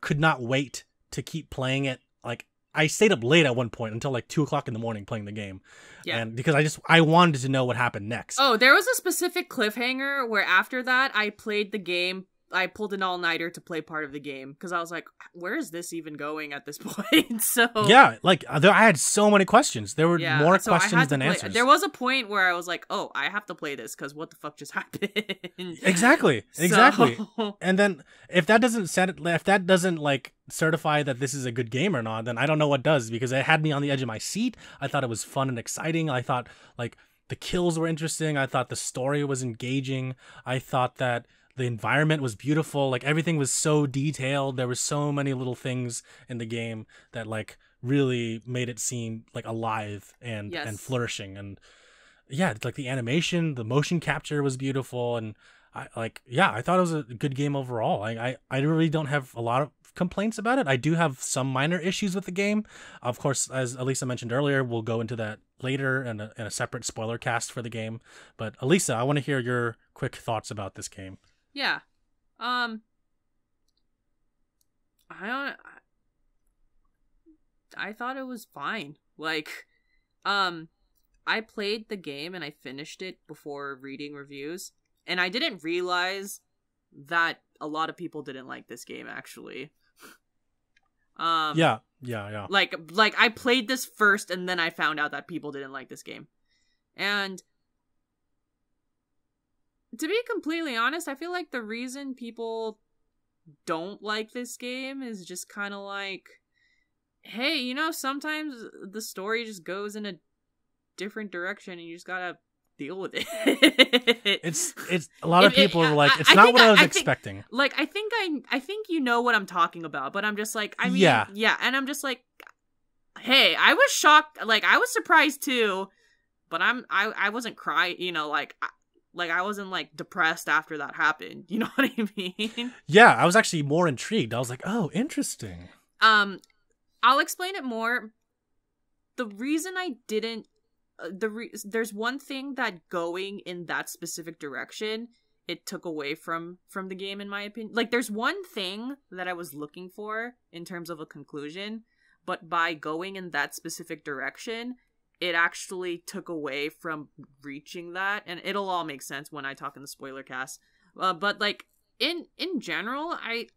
Speaker 1: could not wait to keep playing it, like I stayed up late at one point until like 2:00 in the morning playing the game. Yeah. And because I wanted to know what happened next.
Speaker 2: Oh, there was a specific cliffhanger where after that I played the game. I pulled an all-nighter to play part of the game because I was like, where is this even going at this point? So
Speaker 1: yeah, like I had so many questions. There were more questions than answers.
Speaker 2: There was a point where I was like, oh, I have to play this because what the fuck just happened?
Speaker 1: Exactly. And then if that doesn't like certify that this is a good game or not, then I don't know what does, because it had me on the edge of my seat. I thought it was fun and exciting. I thought like the kills were interesting. I thought the story was engaging. I thought that the environment was beautiful. Like everything was so detailed. There were so many little things in the game that like really made it seem like alive and flourishing. And yeah, like the animation, the motion capture was beautiful, and I thought it was a good game overall. I really don't have a lot of complaints about it. I do have some minor issues with the game. Of course, as Alyssa mentioned earlier, we'll go into that later in a separate spoiler cast for the game. But Alyssa, I want to hear your quick thoughts about this game.
Speaker 2: Yeah. I thought it was fine. Like, I played the game and I finished it before reading reviews, and I didn't realize that a lot of people didn't like this game, actually.
Speaker 1: Yeah.
Speaker 2: Like I played this first, and then I found out that people didn't like this game. And to be completely honest, I feel like the reason people don't like this game is just kind of like, hey, you know, sometimes the story just goes in a different direction and you just gotta deal with it.
Speaker 1: It's a lot of people are like, it's not what I was expecting.
Speaker 2: Like, I think you know what I'm talking about, but I'm just like, I mean, yeah, and I'm just like, hey, I was shocked, like, I was surprised too, but I wasn't crying, you know, like I wasn't like depressed after that happened, you know what I mean?
Speaker 1: Yeah, I was actually more intrigued. I was like, oh, interesting.
Speaker 2: I'll explain it more. The reason I didn't there's one thing that going in that specific direction, it took away from the game, in my opinion. Like, there's one thing that I was looking for in terms of a conclusion, but by going in that specific direction, it actually took away from reaching that, and it'll all make sense when I talk in the spoiler cast. But like, in general, I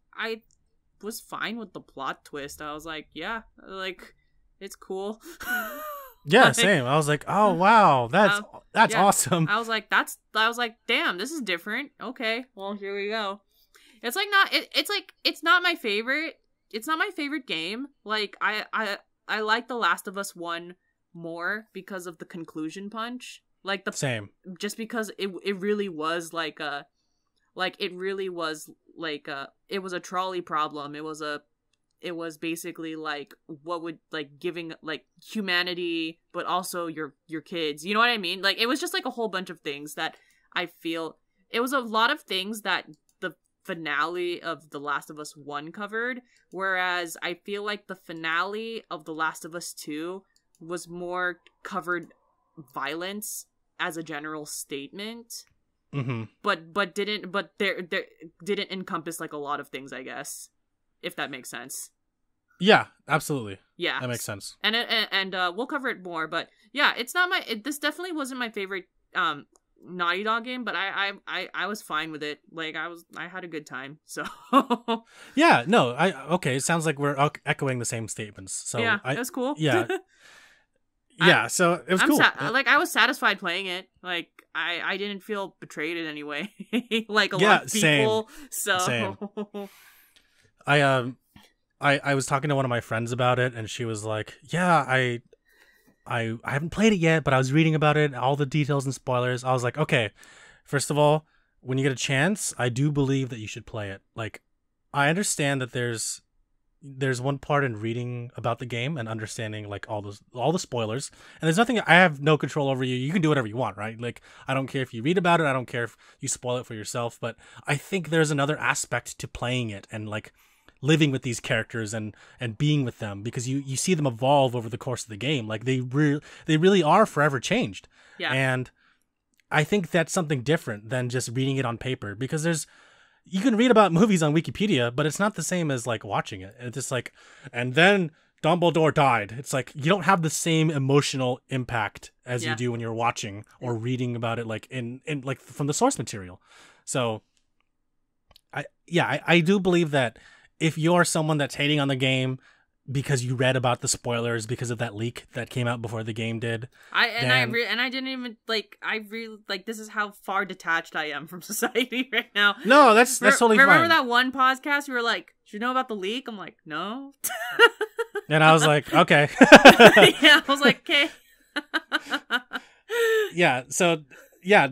Speaker 2: was fine with the plot twist. I was like, yeah, like, it's cool.
Speaker 1: Yeah, like, same. I was like, oh wow, that's awesome.
Speaker 2: I was like, damn, this is different. Okay, well, here we go. It's like it's not my favorite. It's not my favorite game. Like, I like The Last of Us 1 more because of the conclusion punch. Like, the
Speaker 1: same.
Speaker 2: Just because it really was like a, it was a trolley problem. It was basically like, what would, like, giving, like, humanity, but also your kids. You know what I mean? Like, it was just like a whole bunch of things that I feel, it was a lot of things that the finale of The Last of Us 1 covered, whereas I feel like the finale of The Last of Us 2 was more covered violence as a general statement.
Speaker 1: Mm-hmm.
Speaker 2: But there didn't encompass, like, a lot of things, I guess, if that makes sense.
Speaker 1: Yeah, absolutely.
Speaker 2: Yeah,
Speaker 1: that makes sense.
Speaker 2: And we'll cover it more, but yeah, it's not this definitely wasn't my favorite Naughty Dog game, but I was fine with it. Like, I had a good time. So
Speaker 1: yeah, no, okay. It sounds like we're echoing the same statements. So
Speaker 2: yeah, it was cool.
Speaker 1: Yeah, yeah. So it was cool.
Speaker 2: Like, I was satisfied playing it. Like, I didn't feel betrayed in any way. Like a lot of people.
Speaker 1: Same. I was talking to one of my friends about it, and she was like, yeah, I haven't played it yet, but I was reading about it, all the details and spoilers. I was like, okay, first of all, when you get a chance, I do believe that you should play it. Like, I understand that there's one part in reading about the game and understanding, like, all the spoilers, and there's nothing, I have no control over you. You can do whatever you want, right? Like, I don't care if you read about it, I don't care if you spoil it for yourself, but I think there's another aspect to playing it and, like, living with these characters and being with them, because you see them evolve over the course of the game. Like, they really are forever changed.
Speaker 2: Yeah.
Speaker 1: And I think that's something different than just reading it on paper, because you can read about movies on Wikipedia, but it's not the same as, like, watching it. It's just like, and then Dumbledore died. It's like, you don't have the same emotional impact as you do when you're watching or reading about it, like, in like, from the source material. So I do believe that if you're someone that's hating on the game because you read about the spoilers because of that leak that came out before the game did,
Speaker 2: I didn't even, like, I really, like, this is how far detached I am from society right now.
Speaker 1: No, that's totally fine.
Speaker 2: Remember that one podcast you were like, "Did you know about the leak?" I'm like, "No."
Speaker 1: And I was like, okay.
Speaker 2: Yeah, I was like, okay.
Speaker 1: Yeah, so yeah,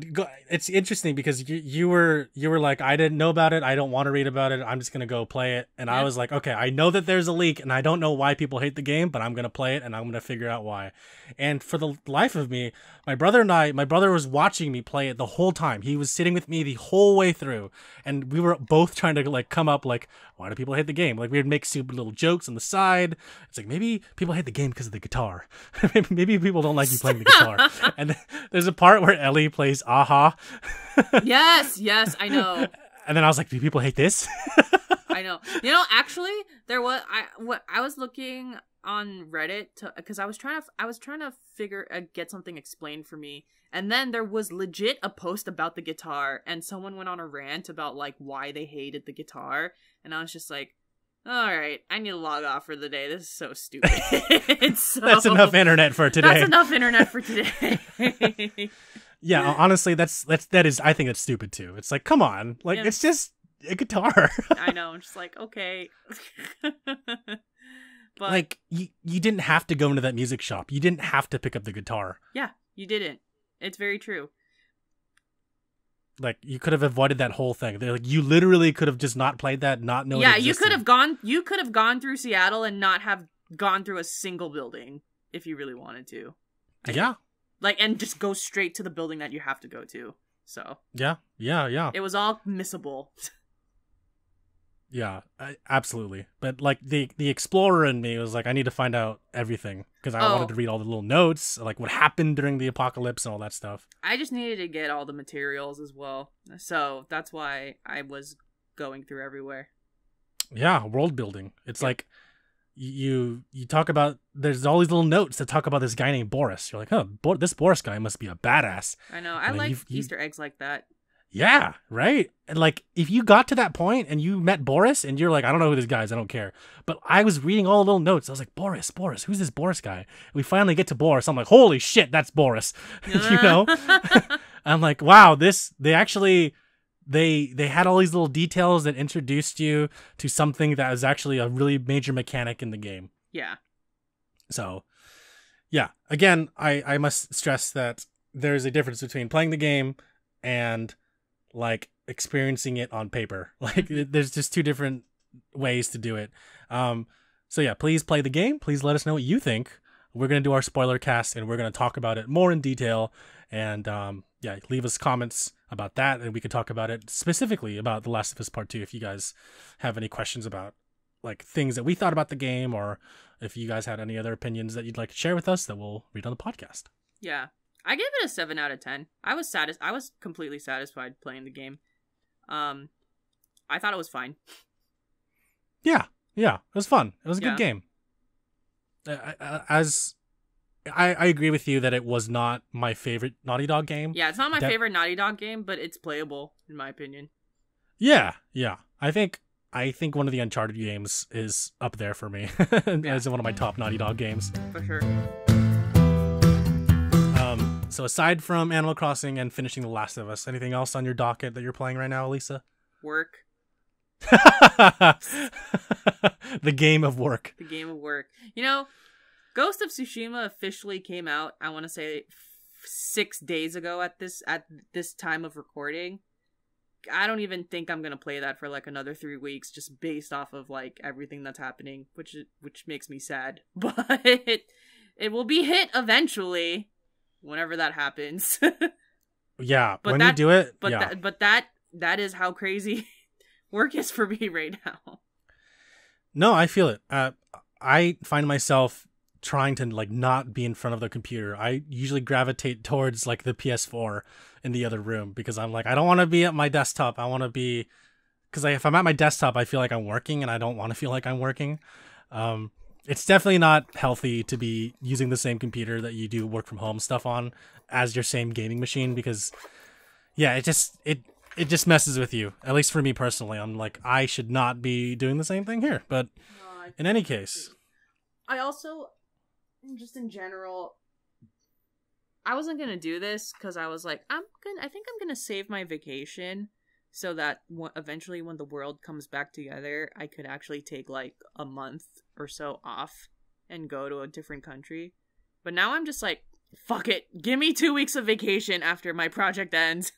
Speaker 1: it's interesting because you were like, I didn't know about it, I don't want to read about it, I'm just gonna go play it. And I was like, okay, I know that there's a leak and I don't know why people hate the game, but I'm gonna play it and I'm gonna figure out why. And for the life of me, my brother was watching me play it the whole time. He was sitting with me the whole way through, and we were both trying to like come up like, why do people hate the game? Like we would make stupid little jokes on the side. It's like, maybe people hate the game because of the guitar. Maybe people don't like you playing the guitar. And there's a part where Ellie plays Aha.
Speaker 2: Yes, I know.
Speaker 1: And then I was like, do people hate this?
Speaker 2: I know. Actually, there was I was looking on Reddit because I was trying to get something explained for me, and then there was legit a post about the guitar, and someone went on a rant about like why they hated the guitar, and I was just like, all right, I need to log off for the day. This is so stupid.
Speaker 1: That's enough internet for today.
Speaker 2: That's enough internet for today.
Speaker 1: Yeah, honestly, that is. I think it's stupid too. It's like, come on, like it's just a guitar.
Speaker 2: I know. I'm just like, okay. But
Speaker 1: like you didn't have to go into that music shop. You didn't have to pick up the guitar.
Speaker 2: Yeah, you didn't. It's very true.
Speaker 1: Like you could have avoided that whole thing. Like you literally could have just not played that, not known.
Speaker 2: Yeah, you could have gone through Seattle and not have gone through a single building if you really wanted to.
Speaker 1: Yeah.
Speaker 2: Like, and just go straight to the building that you have to go to. So
Speaker 1: yeah.
Speaker 2: It was all missable.
Speaker 1: Yeah, absolutely. But like the explorer in me was like, I need to find out everything because I wanted to read all the little notes, like what happened during the apocalypse and all that stuff.
Speaker 2: I just needed to get all the materials as well, so that's why I was going through everywhere.
Speaker 1: Yeah, world building. It's like you talk about, there's all these little notes that talk about this guy named Boris. You're like, oh, this Boris guy must be a badass.
Speaker 2: I know. I like Easter eggs like that.
Speaker 1: Yeah, right? And like, if you got to that point and you met Boris and you're like, I don't know who this guy is, I don't care. But I was reading all the little notes. I was like, Boris, who's this Boris guy? And we finally get to Boris. I'm like, holy shit, that's Boris. You know? I'm like, wow, they actually, they had all these little details that introduced you to something that is actually a really major mechanic in the game.
Speaker 2: Yeah.
Speaker 1: So, yeah. Again, I must stress that there's a difference between playing the game and like experiencing it on paper. Like there's just two different ways to do it. So yeah, please play the game. Please let us know what you think. We're going to do our spoiler cast and we're going to talk about it more in detail. And yeah, leave us comments about that and we could talk about it specifically about The Last of Us Part 2 if you guys have any questions about like things that we thought about the game, or if you guys had any other opinions that you'd like to share with us that we'll read on the podcast.
Speaker 2: Yeah. I gave it a 7 out of 10. I was completely satisfied playing the game. I thought it was fine. Yeah, it was fun. It was a good game. I agree with you that it was not my favorite Naughty Dog game. Yeah, it's not my favorite Naughty Dog game, but it's playable in my opinion. Yeah. I think one of the Uncharted games is up there for me as one of my top Naughty Dog games. For sure. So aside from Animal Crossing and finishing The Last of Us, anything else on your docket that you're playing right now, Alyssa? Work. The game of work. The game of work. You know, Ghost of Tsushima officially came out, I want to say 6 days ago at this time of recording. I don't even think I'm going to play that for like another 3 weeks just based off of like everything that's happening, which makes me sad. But it will be hit eventually. Whenever that happens. Yeah, but when you do it. But yeah. That is how crazy work is for me right now. No, I feel it. I find myself trying to like not be in front of the computer. I usually gravitate towards like the PS4 in the other room because I'm like, I don't want to be at my desktop. I want to be, because if I'm at my desktop, I feel like I'm working and I don't want to feel like I'm working. It's definitely not healthy to be using the same computer that you do work from home stuff on as your same gaming machine because, yeah, it just messes with you. At least for me personally, I'm like, I should not be doing the same thing here. But in any case, I also, just in general, I wasn't gonna do this because I was like, I think I'm gonna save my vacation so that eventually when the world comes back together, I could actually take like a month or so off and go to a different country. But now I'm just like, fuck it. Give me 2 weeks of vacation after my project ends.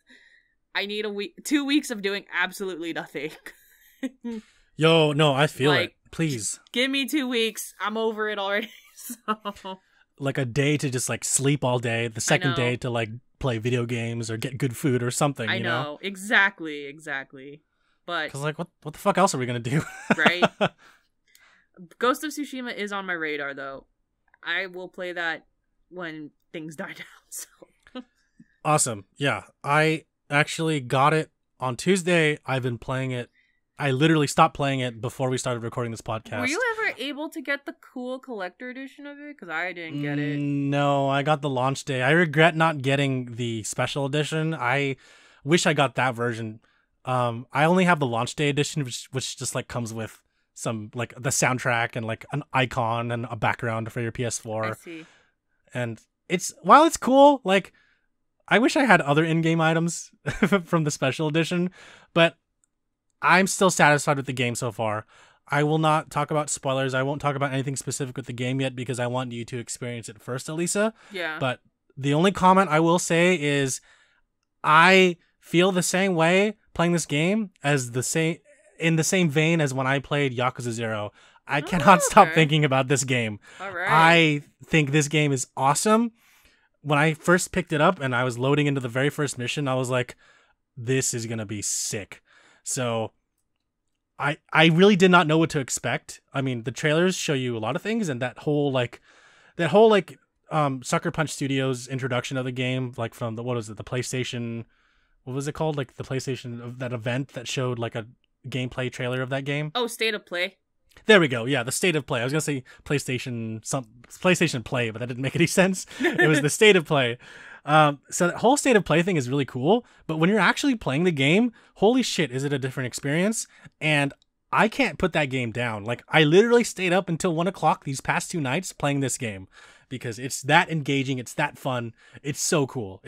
Speaker 2: I need 2 weeks of doing absolutely nothing.
Speaker 1: Yo, no, I feel
Speaker 2: like,
Speaker 1: it. Please.
Speaker 2: Give me 2 weeks. I'm over it already. So
Speaker 1: Like a day to just like sleep all day. The second day to like play video games or get good food or something.
Speaker 2: I
Speaker 1: you know?
Speaker 2: Exactly. But
Speaker 1: because like what the fuck else are we gonna do?
Speaker 2: Right. Ghost of Tsushima is on my radar though. I will play that when things die down. So
Speaker 1: awesome. Yeah, I actually got it on Tuesday. I've been playing it. I literally stopped playing it before we started recording this podcast.
Speaker 2: Were you ever able to get the cool collector edition of it? Because I didn't get it.
Speaker 1: No, I got the launch day. I regret not getting the special edition. I wish I got that version. I only have the launch day edition, which just like comes with some like the soundtrack and like an icon and a background for your PS4.
Speaker 2: I see.
Speaker 1: And while it's cool, like I wish I had other in-game items from the special edition, but I'm still satisfied with the game so far. I will not talk about spoilers. I won't talk about anything specific with the game yet because I want you to experience it first, Alyssa.
Speaker 2: Yeah.
Speaker 1: But the only comment I will say is I feel the same way playing this game in the same vein as when I played Yakuza 0. I cannot stop thinking about this game.
Speaker 2: All right.
Speaker 1: I think this game is awesome. When I first picked it up and I was loading into the very first mission, I was like, this is going to be sick. So I really did not know what to expect. I mean, the trailers show you a lot of things, and that whole Sucker Punch Studios introduction of the game, like from the PlayStation, what was it called? Like the PlayStation, that event that showed like a gameplay trailer of that game.
Speaker 2: Oh, State of Play.
Speaker 1: There we go. Yeah, the State of Play. I was gonna say PlayStation Play, but that didn't make any sense. It was the State of Play. So that whole State of Play thing is really cool, but when you're actually playing the game, holy shit, is it a different experience? And I can't put that game down. Like, I literally stayed up until 1 o'clock these past 2 nights playing this game because it's that engaging, it's that fun, it's so cool.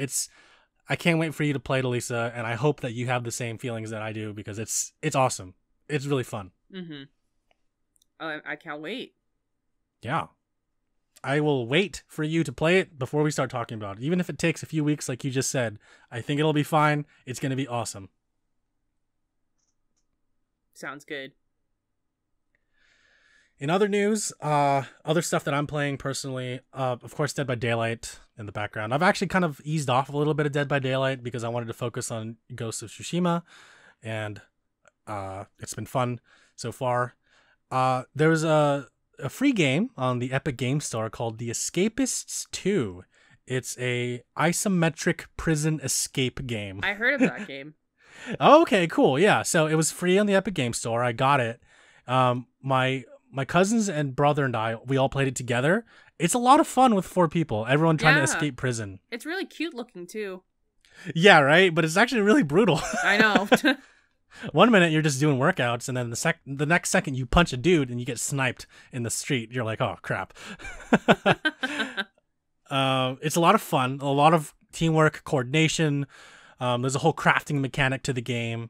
Speaker 1: I can't wait for you to play it, Alyssa, and I hope that you have the same feelings that I do because it's awesome. It's really fun.
Speaker 2: Mm-hmm. I can't wait.
Speaker 1: Yeah. I will wait for you to play it before we start talking about it. Even if it takes a few weeks, like you just said, I think it'll be fine. It's going to be awesome.
Speaker 2: Sounds good.
Speaker 1: In other news, other stuff that I'm playing personally, of course, Dead by Daylight in the background. I've actually kind of eased off a little bit of Dead by Daylight because I wanted to focus on Ghost of Tsushima, and it's been fun so far. There was a free game on the Epic Game Store called The Escapists 2. It's a isometric prison escape game.
Speaker 2: I heard of that game.
Speaker 1: Okay, cool. Yeah, so it was free on the Epic Game Store. I got it. My cousins and brother and I, we all played it together. It's a lot of fun with 4 people. Everyone trying to escape prison.
Speaker 2: It's really cute looking too.
Speaker 1: Yeah, right? But it's actually really brutal.
Speaker 2: I know.
Speaker 1: 1 minute you're just doing workouts, and then the next second you punch a dude and you get sniped in the street. You're like, oh crap. It's a lot of fun, a lot of teamwork, coordination. There's a whole crafting mechanic to the game.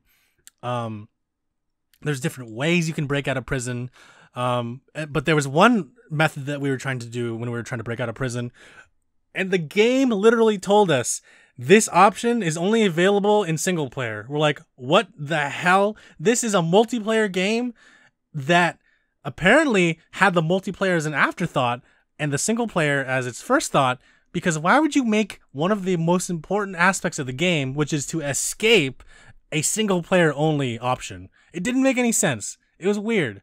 Speaker 1: There's different ways you can break out of prison. But there was one method that we were trying to do when we were trying to break out of prison, and the game literally told us this option is only available in single player. We're like, what the hell? This is a multiplayer game that apparently had the multiplayer as an afterthought and the single player as its first thought, because why would you make one of the most important aspects of the game, which is to escape, a single player only option? It didn't make any sense. It was weird.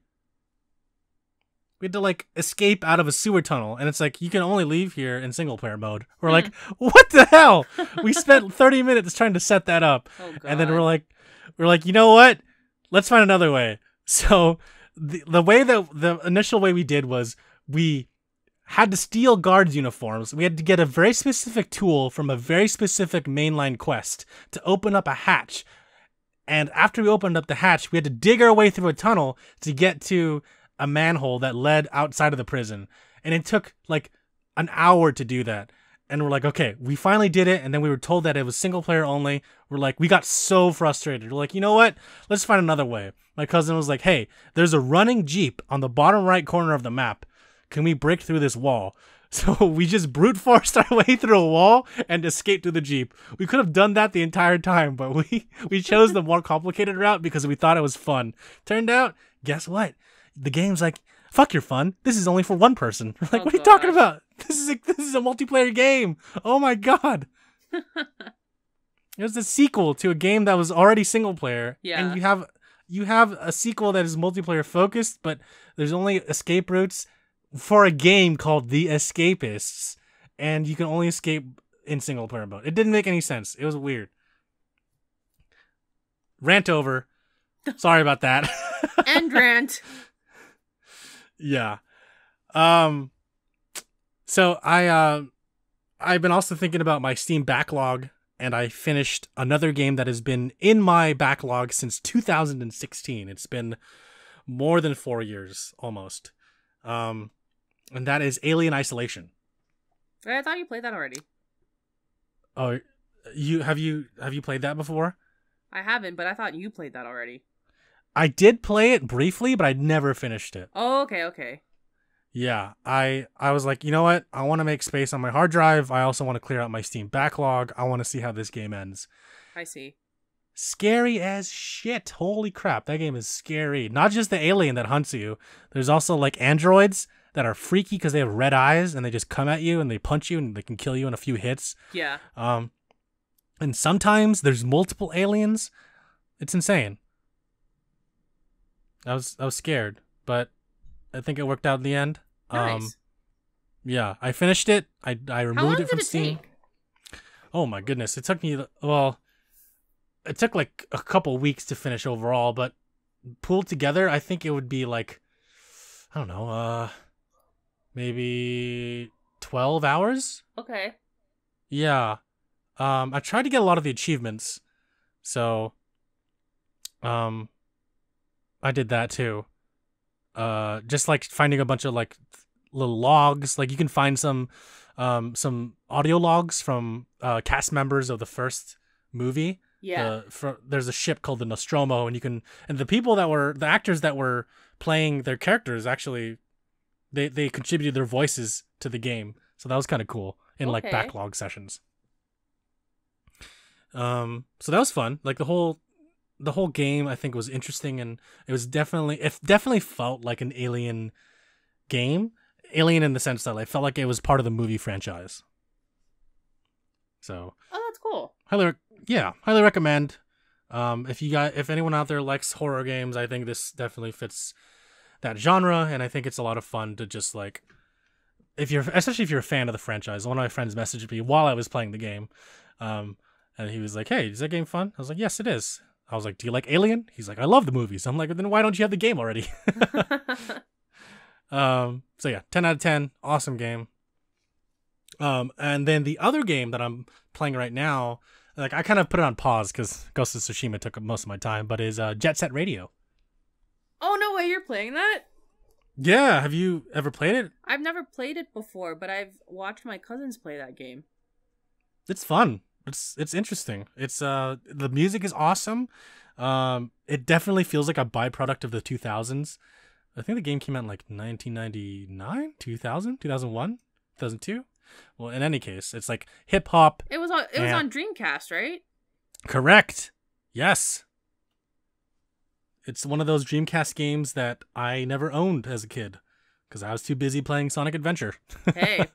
Speaker 1: We had to like escape out of a sewer tunnel, and it's like, you can only leave here in single player mode. We're like, what the hell? We spent 30 minutes trying to set that up.
Speaker 2: Oh, God.
Speaker 1: And then we're like, you know what? Let's find another way. So the initial way we did was we had to steal guards' uniforms. We had to get a very specific tool from a very specific mainline quest to open up a hatch. And after we opened up the hatch, we had to dig our way through a tunnel to get to a manhole that led outside of the prison. And it took like an hour to do that. And we're like, okay, we finally did it. And then we were told that it was single player only. We're like, we got so frustrated. We're like, you know what? Let's find another way. My cousin was like, hey, there's a running Jeep on the bottom right corner of the map. Can we break through this wall? So we just brute forced our way through a wall and escaped through the Jeep. We could have done that the entire time, but we chose the more complicated route because we thought it was fun. Turned out, guess what? The game's like, fuck your fun. This is only for one person. We're like, what are you talking about? This is a multiplayer game. Oh my god. It was a sequel to a game that was already single player.
Speaker 2: Yeah.
Speaker 1: And you have a sequel that is multiplayer focused, but there's only escape routes for a game called The Escapists, and you can only escape in single player mode. It didn't make any sense. It was weird. Rant over. Sorry about that.
Speaker 2: End rant.
Speaker 1: Yeah. So I've been also thinking about my Steam backlog, and I finished another game that has been in my backlog since 2016. It's been more than 4 years almost. And that is Alien Isolation.
Speaker 2: I thought you played that already.
Speaker 1: Oh, have you played that before?
Speaker 2: I haven't, but I thought you played that already.
Speaker 1: I did play it briefly, but I never finished it.
Speaker 2: Oh, okay.
Speaker 1: Yeah, I was like, you know what? I want to make space on my hard drive. I also want to clear out my Steam backlog. I want to see how this game ends.
Speaker 2: I see.
Speaker 1: Scary as shit. Holy crap, that game is scary. Not just the alien that hunts you. There's also like androids that are freaky because they have red eyes and they just come at you and they punch you and they can kill you in a few hits.
Speaker 2: Yeah.
Speaker 1: And sometimes there's multiple aliens. It's insane. I was scared, but I think it worked out in the end.
Speaker 2: Nice.
Speaker 1: Yeah, I finished it. I removed it from Steam.
Speaker 2: Take?
Speaker 1: Oh my goodness, it took me it took like a couple weeks to finish overall, but pulled together, I think it would be like, I don't know, maybe 12 hours?
Speaker 2: Okay.
Speaker 1: Yeah. I tried to get a lot of the achievements, so I did that too. Just like finding a bunch of like little logs. Like you can find some audio logs from cast members of the first movie.
Speaker 2: Yeah.
Speaker 1: There's a ship called the Nostromo, and the actors that were playing their characters actually they contributed their voices to the game. So that was kind of cool in like backlog sessions. So that was fun. Like the whole game I think was interesting, and it definitely felt like an Alien game. Alien in the sense that I felt like it was part of the movie franchise. So
Speaker 2: that's cool.
Speaker 1: Highly recommend. If anyone out there likes horror games, I think this definitely fits that genre, and I think it's a lot of fun to just like, especially if you're a fan of the franchise. One of my friends messaged me while I was playing the game, and he was like, "Hey, is that game fun?" I was like, "Yes, it is." I was like, "Do you like Alien?" He's like, "I love the movies." I'm like, "Then why don't you have the game already?" So yeah, 10 out of 10, awesome game. And then the other game that I'm playing right now, like I kind of put it on pause because Ghost of Tsushima took up most of my time, but is Jet Set Radio.
Speaker 2: Oh, no way, you're playing that?
Speaker 1: Yeah, have you ever played it?
Speaker 2: I've never played it before, but I've watched my cousins play that game.
Speaker 1: It's fun. It's interesting. It's the music is awesome. It definitely feels like a byproduct of the 2000s. I think the game came out in like 1999, 2000, 2001, 2002. Well, in any case, it's like hip hop.
Speaker 2: It was on Dreamcast, right?
Speaker 1: Correct. Yes. It's one of those Dreamcast games that I never owned as a kid because I was too busy playing Sonic Adventure.
Speaker 2: Hey,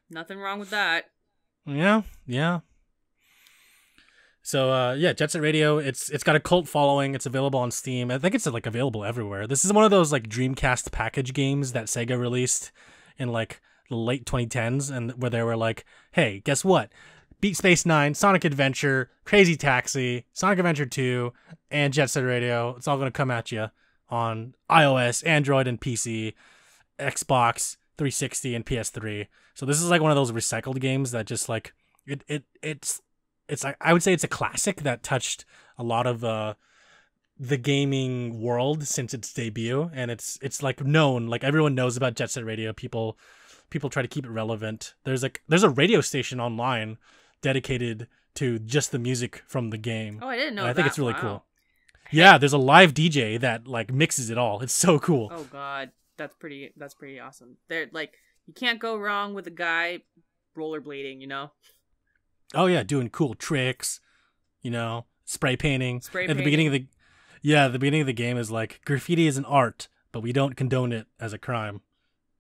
Speaker 2: nothing wrong with that.
Speaker 1: Yeah. So Jet Set Radio, it's got a cult following. It's available on Steam. I think it's like available everywhere. This is one of those like Dreamcast package games that Sega released in like the late 2010s, and where they were like, "Hey, guess what? Beat Space 9, Sonic Adventure, Crazy Taxi, Sonic Adventure 2, and Jet Set Radio. It's all going to come at you on iOS, Android, and PC, Xbox 360, and PS3. So this is like one of those recycled games that just like it's I would say it's a classic that touched a lot of the gaming world since its debut, and it's like known, like everyone knows about Jet Set Radio. People try to keep it relevant. There's a radio station online dedicated to just the music from the game.
Speaker 2: Oh, I didn't know that.
Speaker 1: I think it's really cool. Yeah, there's a live DJ that like mixes it all. It's so cool.
Speaker 2: Oh god, that's pretty awesome. They're like, You can't go wrong with a guy rollerblading, you know?
Speaker 1: Oh yeah, doing cool tricks, you know, spray painting.
Speaker 2: Spray
Speaker 1: At the
Speaker 2: painting.
Speaker 1: beginning of the beginning of the game is like, graffiti is an art, but we don't condone it as a crime.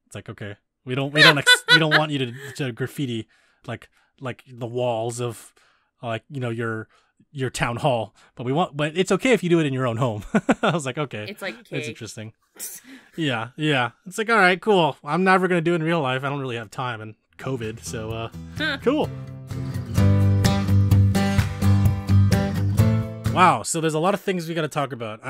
Speaker 1: It's like, okay, we don't we don't want you to graffiti like the walls of like, you know, your town hall, but it's okay if you do it in your own home. I was like, okay,
Speaker 2: It's like
Speaker 1: that's
Speaker 2: cake.
Speaker 1: interesting. Yeah. It's like, all right, cool. I'm never gonna do it in real life. I don't really have time and COVID, so cool. Wow, so there's a lot of things we got to talk about.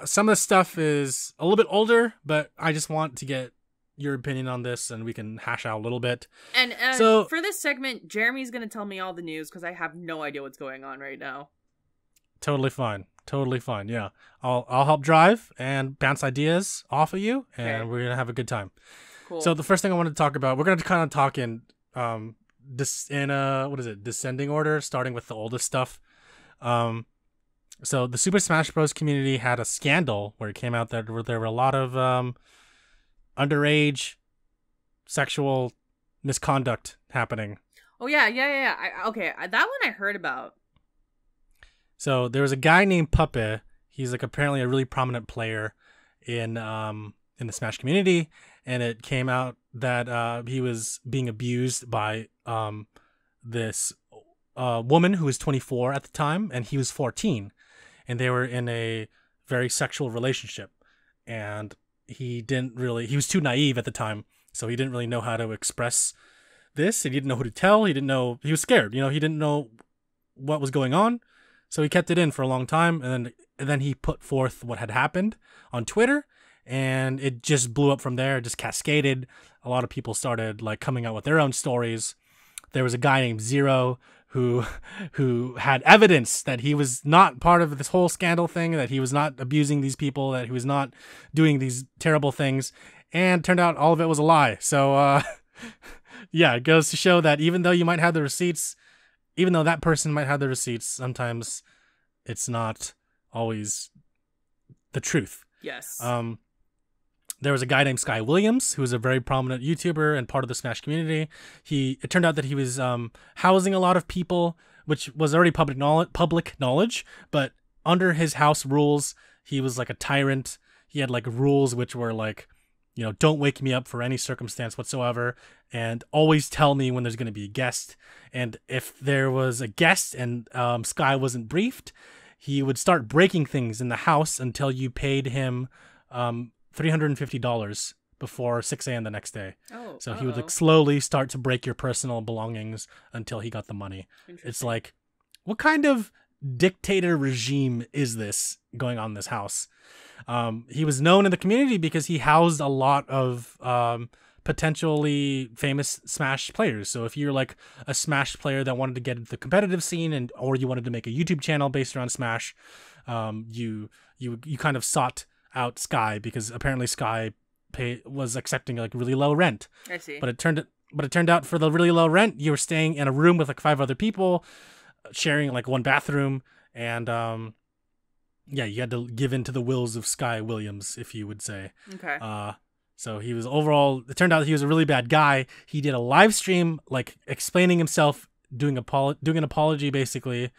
Speaker 1: Some of the stuff is a little bit older, but I just want to get your opinion on this, and we can hash out a little bit.
Speaker 2: And
Speaker 1: So-
Speaker 2: for this segment, Jeremy's going to tell me all the news because I have no idea what's going on right now.
Speaker 1: Totally fine. Yeah, I'll help drive and bounce ideas off of you, and
Speaker 2: Okay.
Speaker 1: we're gonna have a good time.
Speaker 2: Cool.
Speaker 1: So the first thing I wanted to talk about, we're gonna kind of talk in descending order, starting with the oldest stuff. So the Super Smash Bros. Community had a scandal where it came out that there were a lot of underage sexual misconduct happening.
Speaker 2: Oh, yeah. That one I heard about.
Speaker 1: So there was a guy named Puppet. He's like apparently a really prominent player in the Smash community, and it came out that he was being abused by this woman who was 24 at the time, and he was 14, and they were in a very sexual relationship, and he was too naive at the time, so he didn't really know how to express this. He didn't know who to tell. He was scared. You know, he didn't know what was going on, so he kept it in for a long time, and then he put forth what had happened on Twitter, and it just blew up from there. It just cascaded. A lot of people started like coming out with their own stories. There was a guy named Zero who had evidence that he was not part of this whole scandal thing, that he was not abusing these people, that he was not doing these terrible things, and turned out all of it was a lie. So yeah, it goes to show that even though you might have the receipts, even though that person might have the receipts, sometimes it's not always the truth.
Speaker 2: Yes.
Speaker 1: There was a guy named Sky Williams, who was a very prominent YouTuber and part of the Smash community. It turned out that he was housing a lot of people, which was already public knowledge, but under his house rules, he was like a tyrant. He had like rules which were like, you know, don't wake me up for any circumstance whatsoever, and always tell me when there's going to be a guest. And if there was a guest and Sky wasn't briefed, he would start breaking things in the house until you paid him $350 before 6 a.m. the next day.
Speaker 2: Oh,
Speaker 1: so he would like slowly start to break your personal belongings until he got the money. It's like, what kind of dictator regime is this going on in this house? He was known in the community because he housed a lot of potentially famous Smash players. So if you're like a Smash player that wanted to get into the competitive scene, or you wanted to make a YouTube channel based around Smash, you kind of sought out Sky, because apparently Sky was accepting like really low rent.
Speaker 2: I see.
Speaker 1: But it turned out for the really low rent, you were staying in a room with like 5 other people, sharing like one bathroom, and yeah, you had to give in to the wills of Sky Williams, if you would say.
Speaker 2: Okay.
Speaker 1: So he was it turned out he was a really bad guy. He did a live stream like explaining himself, doing an apology basically,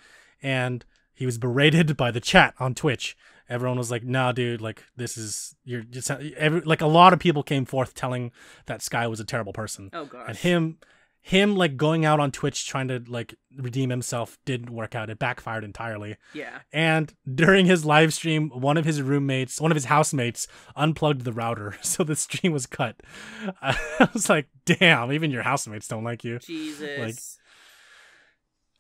Speaker 1: and he was berated by the chat on Twitch. Everyone was like, "Nah, dude, like this is like a lot of people came forth telling that Sky was a terrible person."
Speaker 2: Oh gosh.
Speaker 1: And him like going out on Twitch trying to like redeem himself didn't work out. It backfired entirely.
Speaker 2: Yeah.
Speaker 1: And during his live stream, one of his housemates unplugged the router, so the stream was cut. I was like, "Damn, even your housemates don't like you."
Speaker 2: Jesus.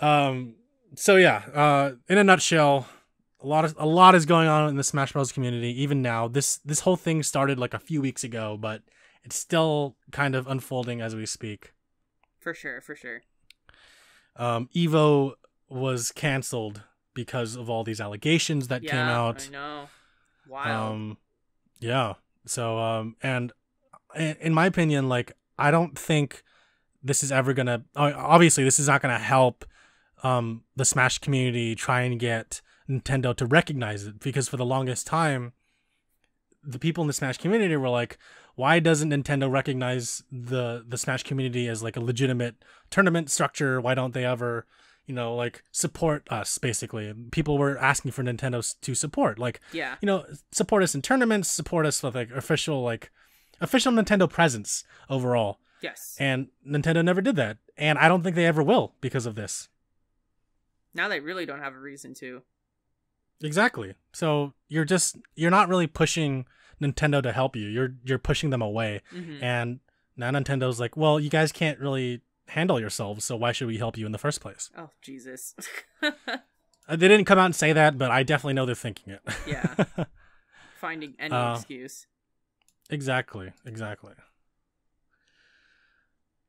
Speaker 1: So yeah, in a nutshell, a lot is going on in the Smash Bros. Community. Even now, this whole thing started like a few weeks ago, but it's still kind of unfolding as we speak.
Speaker 2: For sure.
Speaker 1: Evo was canceled because of all these allegations that came out.
Speaker 2: I know. Wow.
Speaker 1: Yeah. So and in my opinion, like I don't think this is ever gonna. Obviously, this is not gonna help the Smash community try and get Nintendo to recognize it, because for the longest time the people in the Smash community were like, why doesn't Nintendo recognize the Smash community as like a legitimate tournament structure? Why don't they ever, like support us? Basically, people were asking for Nintendo to support, like, support us in tournaments, support us with like official Nintendo presence overall.
Speaker 2: Yes.
Speaker 1: And Nintendo never did that, and I don't think they ever will because of this.
Speaker 2: Now they really don't have a reason to.
Speaker 1: Exactly. So you're not really pushing Nintendo to help you. You're pushing them away.
Speaker 2: Mm-hmm.
Speaker 1: And now Nintendo's like, well, you guys can't really handle yourselves, so why should we help you in the first place?
Speaker 2: Oh, Jesus.
Speaker 1: They didn't come out and say that, but I definitely know they're thinking it.
Speaker 2: Yeah. Finding any excuse.
Speaker 1: Exactly.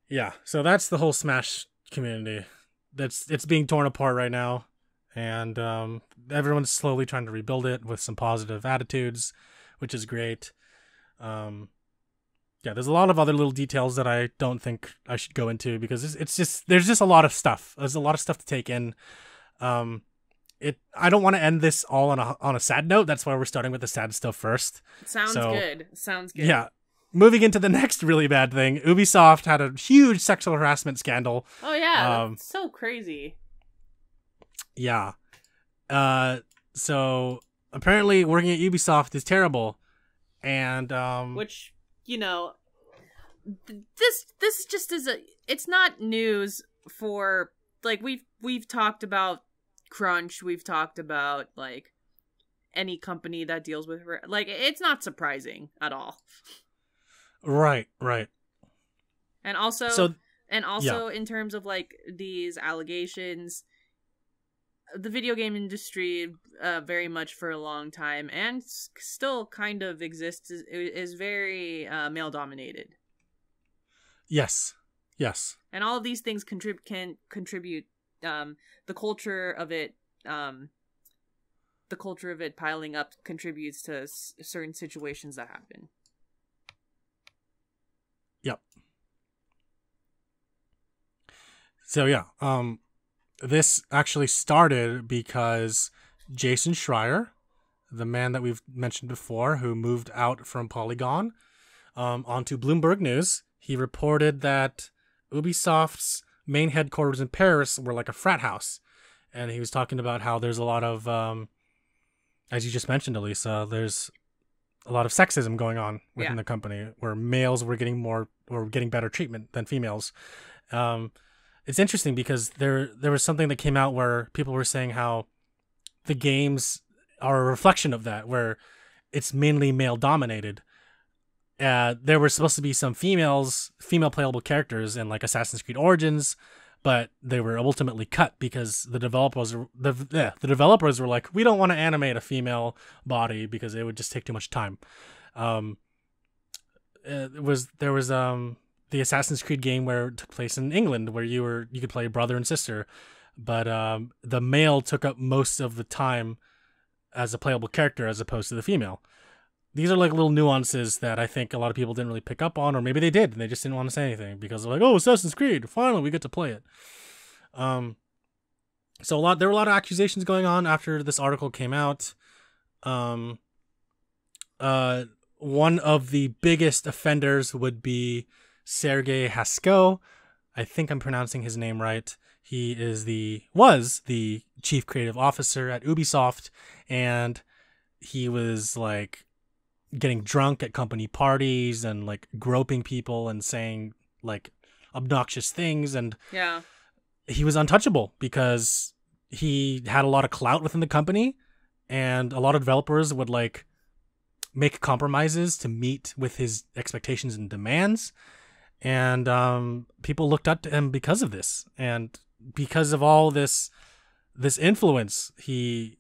Speaker 1: Yeah, so that's the whole Smash community. It's being torn apart right now, and everyone's slowly trying to rebuild it with some positive attitudes, which is great. There's a lot of other little details that I don't think I should go into because there's just a lot of stuff. There's a lot of stuff to take in. I don't want to end this all on a sad note. That's why we're starting with the sad stuff first.
Speaker 2: Sounds good.
Speaker 1: Yeah. Moving into the next really bad thing, Ubisoft had a huge sexual harassment scandal.
Speaker 2: Oh yeah, that's so crazy.
Speaker 1: Yeah. So apparently working at Ubisoft is terrible, and
Speaker 2: which this just is it's not news for like we've talked about crunch, we've talked about like any company that deals with like it's not surprising at all.
Speaker 1: Right.
Speaker 2: And also in terms of like these allegations, the video game industry very much for a long time and still kind of exists is very male dominated.
Speaker 1: Yes.
Speaker 2: And all of these things can contribute the culture of it piling up contributes to certain situations that happen.
Speaker 1: Yep. So yeah, this actually started because Jason Schreier, the man that we've mentioned before, who moved out from Polygon onto Bloomberg News, he reported that Ubisoft's main headquarters in Paris were like a frat house. And he was talking about how there's a lot of, as you just mentioned, Alyssa, there's a lot of sexism going on within the company where males were getting better treatment than females. It's interesting because there was something that came out where people were saying how the games are a reflection of that, where it's mainly male dominated. There were supposed to be some female playable characters in like Assassin's Creed Origins, but they were ultimately cut because the developers were like, we don't want to animate a female body because it would just take too much time. There was the Assassin's Creed game where it took place in England where you could play brother and sister, but the male took up most of the time as a playable character as opposed to the female. These are like little nuances that I think a lot of people didn't really pick up on, or maybe they did and they just didn't want to say anything because they're like, oh, Assassin's Creed, finally we get to play it. So there were a lot of accusations going on after this article came out. One of the biggest offenders would be Sergei Haskell. I think I'm pronouncing his name right. He was the chief creative officer at Ubisoft, and he was like getting drunk at company parties and like groping people and saying like obnoxious things, and he was untouchable because he had a lot of clout within the company, and a lot of developers would like make compromises to meet with his expectations and demands, and people looked up to him because of this, and because of all this influence, he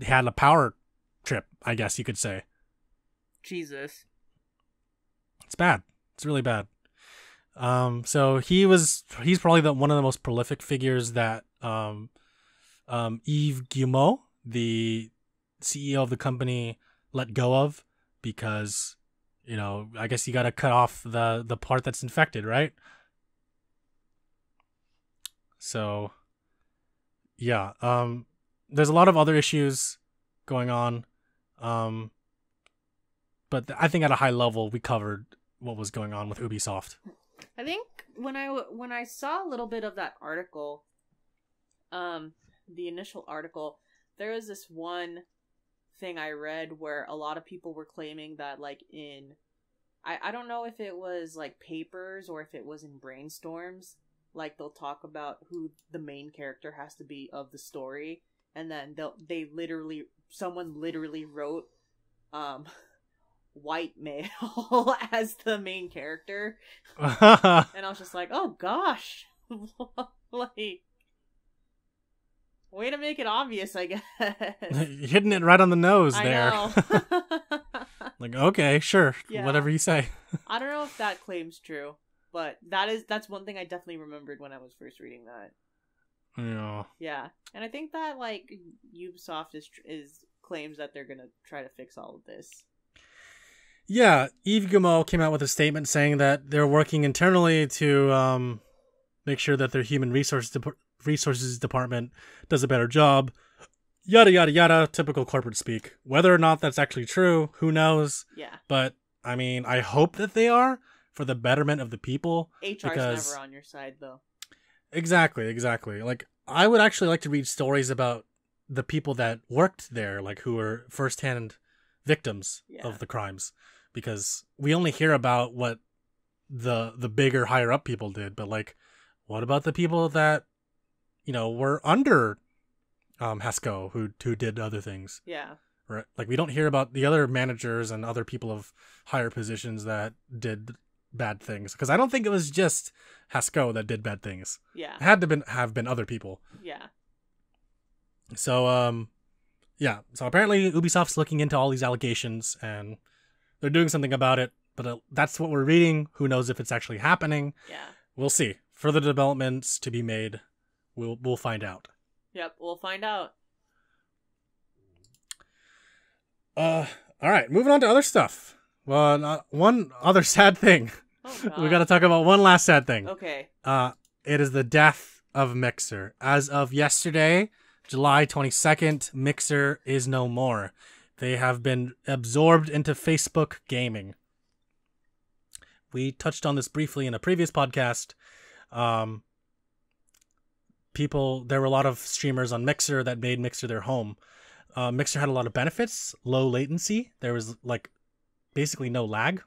Speaker 1: had a power trip, I guess you could say.
Speaker 2: Jesus.
Speaker 1: It's bad. It's really bad. So he's probably one of the most prolific figures that Yves Guillemot, the CEO of the company, let go of because, I guess you got to cut off the part that's infected, right? So yeah, there's a lot of other issues going on. but I think at a high level we covered what was going on with Ubisoft.
Speaker 2: I think when I saw a little bit of that article, the initial article, there was this one thing I read where a lot of people were claiming that, like, I don't know if it was like papers or if it was in brainstorms, like they'll talk about who the main character has to be of the story, and then someone literally wrote white male as the main character. And I was just like, oh gosh. Like, way to make it obvious, I guess.
Speaker 1: Hitting it right on the nose there.
Speaker 2: I know.
Speaker 1: Like, okay, sure.
Speaker 2: Yeah.
Speaker 1: Whatever you say.
Speaker 2: I don't know if that claim's true, but that's one thing I definitely remembered when I was first reading that.
Speaker 1: Yeah.
Speaker 2: Yeah. And I think that, like, Ubisoft is claims that they're gonna try to fix all of this.
Speaker 1: Yeah, Yves Guillemot came out with a statement saying that they're working internally to make sure that their human resources department does a better job. Yada, yada, yada, typical corporate speak. Whether or not that's actually true, who knows?
Speaker 2: Yeah.
Speaker 1: But, I mean, I hope that they are for the betterment of the people.
Speaker 2: HR's never on your side, though.
Speaker 1: Exactly. Like, I would actually like to read stories about the people that worked there, like, who were firsthand victims of the crimes. Because we only hear about what the bigger, higher up people did. But, like, what about the people that, you know, were under Haskell who did other things?
Speaker 2: Yeah.
Speaker 1: Right. Like, we don't hear about the other managers and other people of higher positions that did bad things. Because I don't think it was just Haskell that did bad things.
Speaker 2: Yeah.
Speaker 1: It had to have been other people.
Speaker 2: Yeah.
Speaker 1: So, yeah. So apparently Ubisoft's looking into all these allegations and they're doing something about it. But that's what we're reading. Who knows if it's actually happening?
Speaker 2: Yeah.
Speaker 1: We'll see. Further developments to be made. We'll find out.
Speaker 2: Yep, we'll find out.
Speaker 1: All right, moving on to other stuff. Well, one other sad thing.
Speaker 2: Oh, God.
Speaker 1: We got to talk about one last sad thing.
Speaker 2: Okay.
Speaker 1: It is the death of Mixer. As of yesterday, July 22nd, Mixer is no more. They have been absorbed into Facebook gaming. We touched on this briefly in a previous podcast. There were a lot of streamers on Mixer that made Mixer their home. Mixer had a lot of benefits, low latency. There was, like, basically no lag.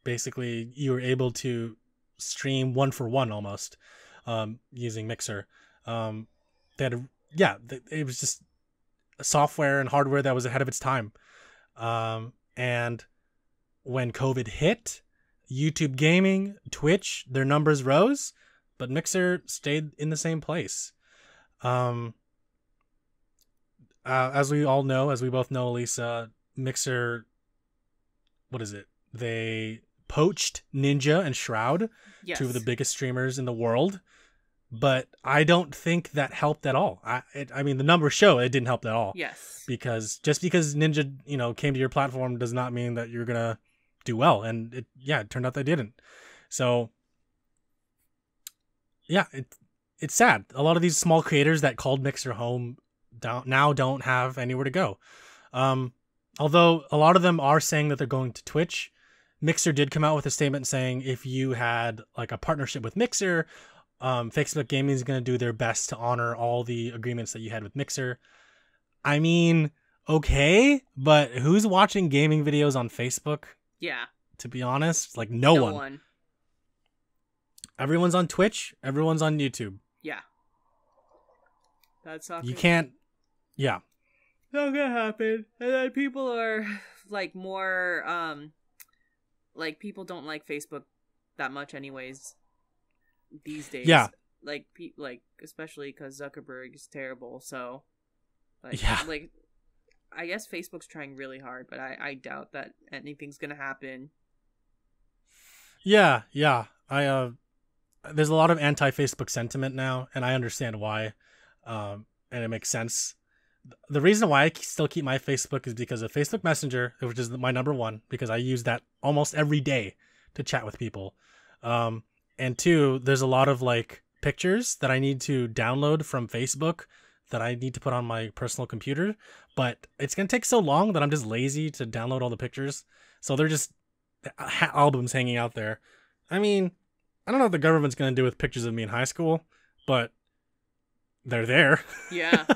Speaker 1: Basically, you were able to stream 1-for-1 almost using Mixer. It was just software and hardware that was ahead of its time. And when COVID hit, YouTube gaming, Twitch, their numbers rose, but Mixer stayed in the same place. As we both know, Alyssa, Mixer, what is it? They poached Ninja and Shroud,
Speaker 2: Yes.
Speaker 1: two of the biggest streamers in the world. But I don't think that helped at all. I mean, the numbers show it didn't help at all.
Speaker 2: Yes.
Speaker 1: Because just because Ninja, came to your platform does not mean that you're gonna do well. And it turned out they didn't. So yeah, it's sad. A lot of these small creators that called Mixer home now don't have anywhere to go. Although a lot of them are saying that they're going to Twitch. Mixer did come out with a statement saying if you had, like, a partnership with Mixer, Facebook Gaming is going to do their best to honor all the agreements that you had with Mixer. I mean, okay, but who's watching gaming videos on Facebook?
Speaker 2: Yeah.
Speaker 1: To be honest, like, no one. Everyone's on Twitch. Everyone's on YouTube.
Speaker 2: Yeah. That's not.
Speaker 1: You can't. Yeah.
Speaker 2: Not gonna happen. And then people are, like, more like, people don't like Facebook that much anyways these days.
Speaker 1: Yeah.
Speaker 2: Like especially because Zuckerberg is terrible. So, like,
Speaker 1: yeah.
Speaker 2: Like, I guess Facebook's trying really hard, but I doubt that anything's gonna happen.
Speaker 1: Yeah. There's a lot of anti-Facebook sentiment now, and I understand why, and it makes sense. The reason why I still keep my Facebook is because of Facebook Messenger, which is my number one, because I use that almost every day to chat with people. And two, there's a lot of, like, pictures that I need to download from Facebook that I need to put on my personal computer, but it's gonna take so long that I'm just lazy to download all the pictures. So they're just albums hanging out there. I mean, I don't know what the government's gonna do with pictures of me in high school, but they're there.
Speaker 2: Yeah.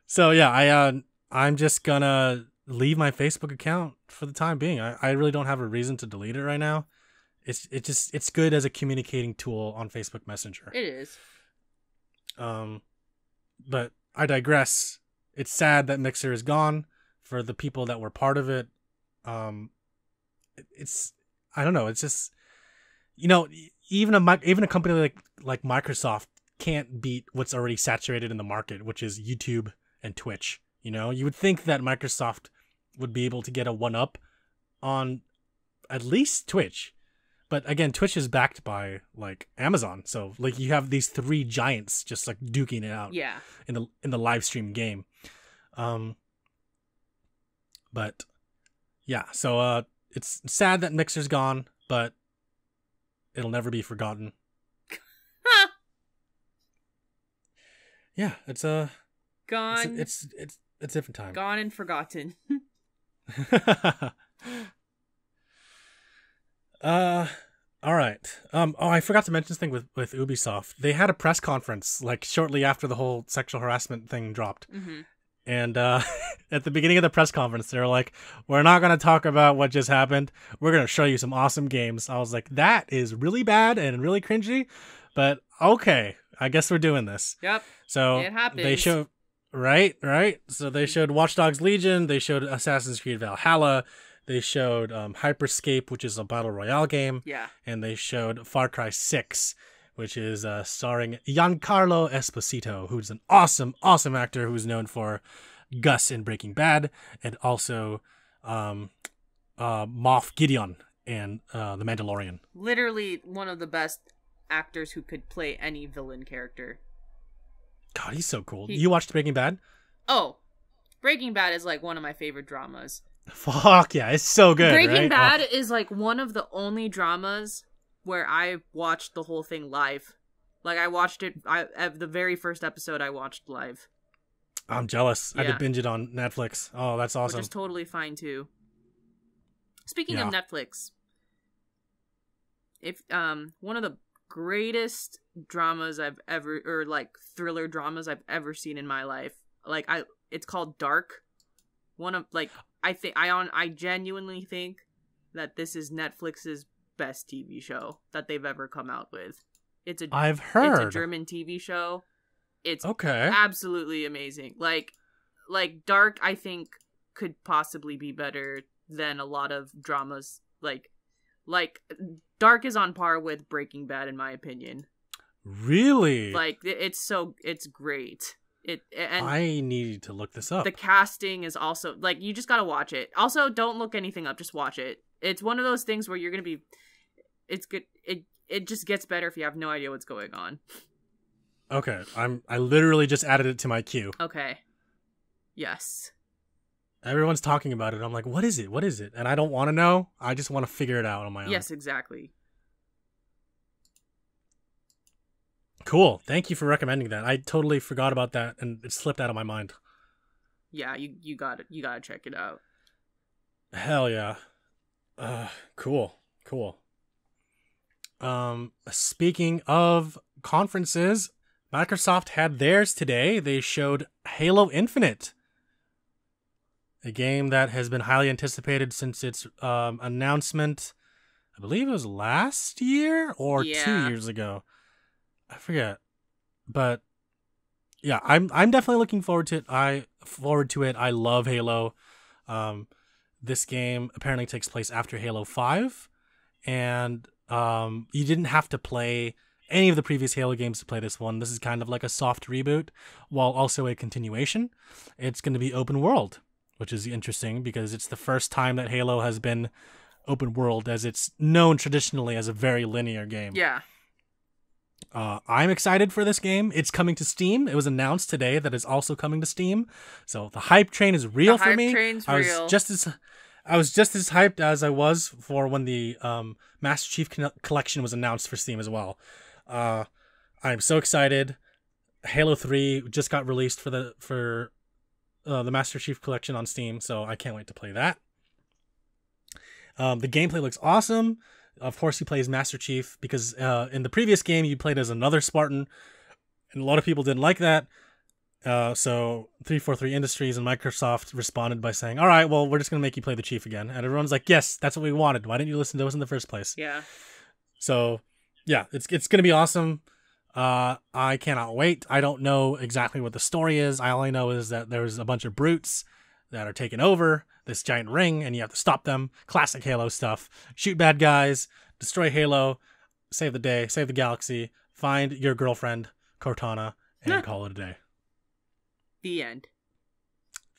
Speaker 1: So yeah, I'm just gonna leave my Facebook account for the time being. I really don't have a reason to delete it right now. It's good as a communicating tool on Facebook Messenger.
Speaker 2: It is.
Speaker 1: But I digress. It's sad that Mixer is gone. For the people that were part of it. It's, I don't know. It's just, you know, even a company like Microsoft can't beat what's already saturated in the market, which is YouTube and Twitch. You know, you would think that Microsoft would be able to get a one-up on at least Twitch. But again, Twitch is backed by like Amazon, so like you have these three giants just like duking it out.
Speaker 2: Yeah.
Speaker 1: In the live stream game. But yeah, so it's sad that Mixer's gone, but it'll never be forgotten. Yeah, it's
Speaker 2: gone.
Speaker 1: It's a different time.
Speaker 2: Gone and forgotten.
Speaker 1: All right. Oh, I forgot to mention this thing with Ubisoft. They had a press conference like shortly after the whole sexual harassment thing dropped.
Speaker 2: Mm-hmm.
Speaker 1: And at the beginning of the press conference, they were like, "We're not going to talk about what just happened. We're going to show you some awesome games." I was like, that is really bad and really cringy, but okay, I guess we're doing this.
Speaker 2: Yep.
Speaker 1: So
Speaker 2: it happens.
Speaker 1: They show right. So they showed Watch Dogs Legion. They showed Assassin's Creed Valhalla. They showed Hyperscape, which is a battle royale game.
Speaker 2: Yeah.
Speaker 1: And they showed Far Cry 6, which is starring Giancarlo Esposito, who's an awesome actor who's known for Gus in Breaking Bad, and also Moff Gideon in The Mandalorian.
Speaker 2: Literally one of the best actors who could play any villain character.
Speaker 1: God, he's so cool. You watched Breaking Bad?
Speaker 2: Oh, Breaking Bad is like one of my favorite dramas.
Speaker 1: Fuck yeah, it's so good.
Speaker 2: Breaking
Speaker 1: right?
Speaker 2: Bad is like one of the only dramas where I watched the whole thing live. Like I watched it, the very first episode I watched live.
Speaker 1: I'm jealous.
Speaker 2: Yeah.
Speaker 1: I had to binge it on Netflix. Oh, that's awesome.
Speaker 2: Which is totally fine too. Speaking of Netflix, if one of the greatest dramas I've ever, or like thriller dramas I've ever seen in my life, like it's called Dark. One of like I genuinely think that this is Netflix's best TV show that they've ever come out with.
Speaker 1: I've heard.
Speaker 2: It's a German TV show. It's
Speaker 1: okay.
Speaker 2: Absolutely amazing. Like Dark, I think could possibly be better than a lot of dramas. Like Dark is on par with Breaking Bad in my opinion.
Speaker 1: Really?
Speaker 2: Like it's great.
Speaker 1: I need to look this up.
Speaker 2: The casting is also like you just gotta watch it. Also, don't look anything up. Just watch it. It's one of those things where you're gonna be. It's good. It just gets better if you have no idea what's going on.
Speaker 1: Okay, I literally just added it to my queue.
Speaker 2: Okay. Yes.
Speaker 1: Everyone's talking about it. I'm like, what is it? What is it? And I don't want to know. I just want to figure it out on my own.
Speaker 2: Yes, exactly.
Speaker 1: Cool. Thank you for recommending that. I totally forgot about that, and it slipped out of my mind.
Speaker 2: Yeah, you got it. You gotta check it out.
Speaker 1: Hell yeah. Cool. Speaking of conferences, Microsoft had theirs today. They showed Halo Infinite, a game that has been highly anticipated since its announcement. I believe it was last year or 2 years ago. I forget, but yeah, I'm definitely looking forward to it. I love Halo. This game apparently takes place after Halo 5, and you didn't have to play any of the previous Halo games to play this one. This is kind of like a soft reboot, while also a continuation. It's going to be open world, which is interesting because it's the first time that Halo has been open world, as it's known traditionally as a very linear game.
Speaker 2: Yeah.
Speaker 1: I'm excited for this game. It's coming to Steam. It was announced today that it's also coming to Steam. So the hype train is real for me. I was just as hyped as I was for when the Master Chief Collection was announced for Steam as well. I'm so excited. Halo 3 just got released for the Master Chief Collection on Steam, so I can't wait to play that. The gameplay looks awesome. Of course, he plays Master Chief because in the previous game you played as another Spartan, and a lot of people didn't like that. So 343 Industries and Microsoft responded by saying, "All right, well, we're just gonna make you play the Chief again." And everyone's like, "Yes, that's what we wanted. Why didn't you listen to us in the first place?"
Speaker 2: Yeah.
Speaker 1: So yeah, it's gonna be awesome. I cannot wait. I don't know exactly what the story is. All I know is that there's a bunch of brutes that are taking over this giant ring, and you have to stop them. Classic Halo stuff. Shoot bad guys, destroy Halo, save the day, save the galaxy, find your girlfriend, Cortana, and call it a day.
Speaker 2: The end.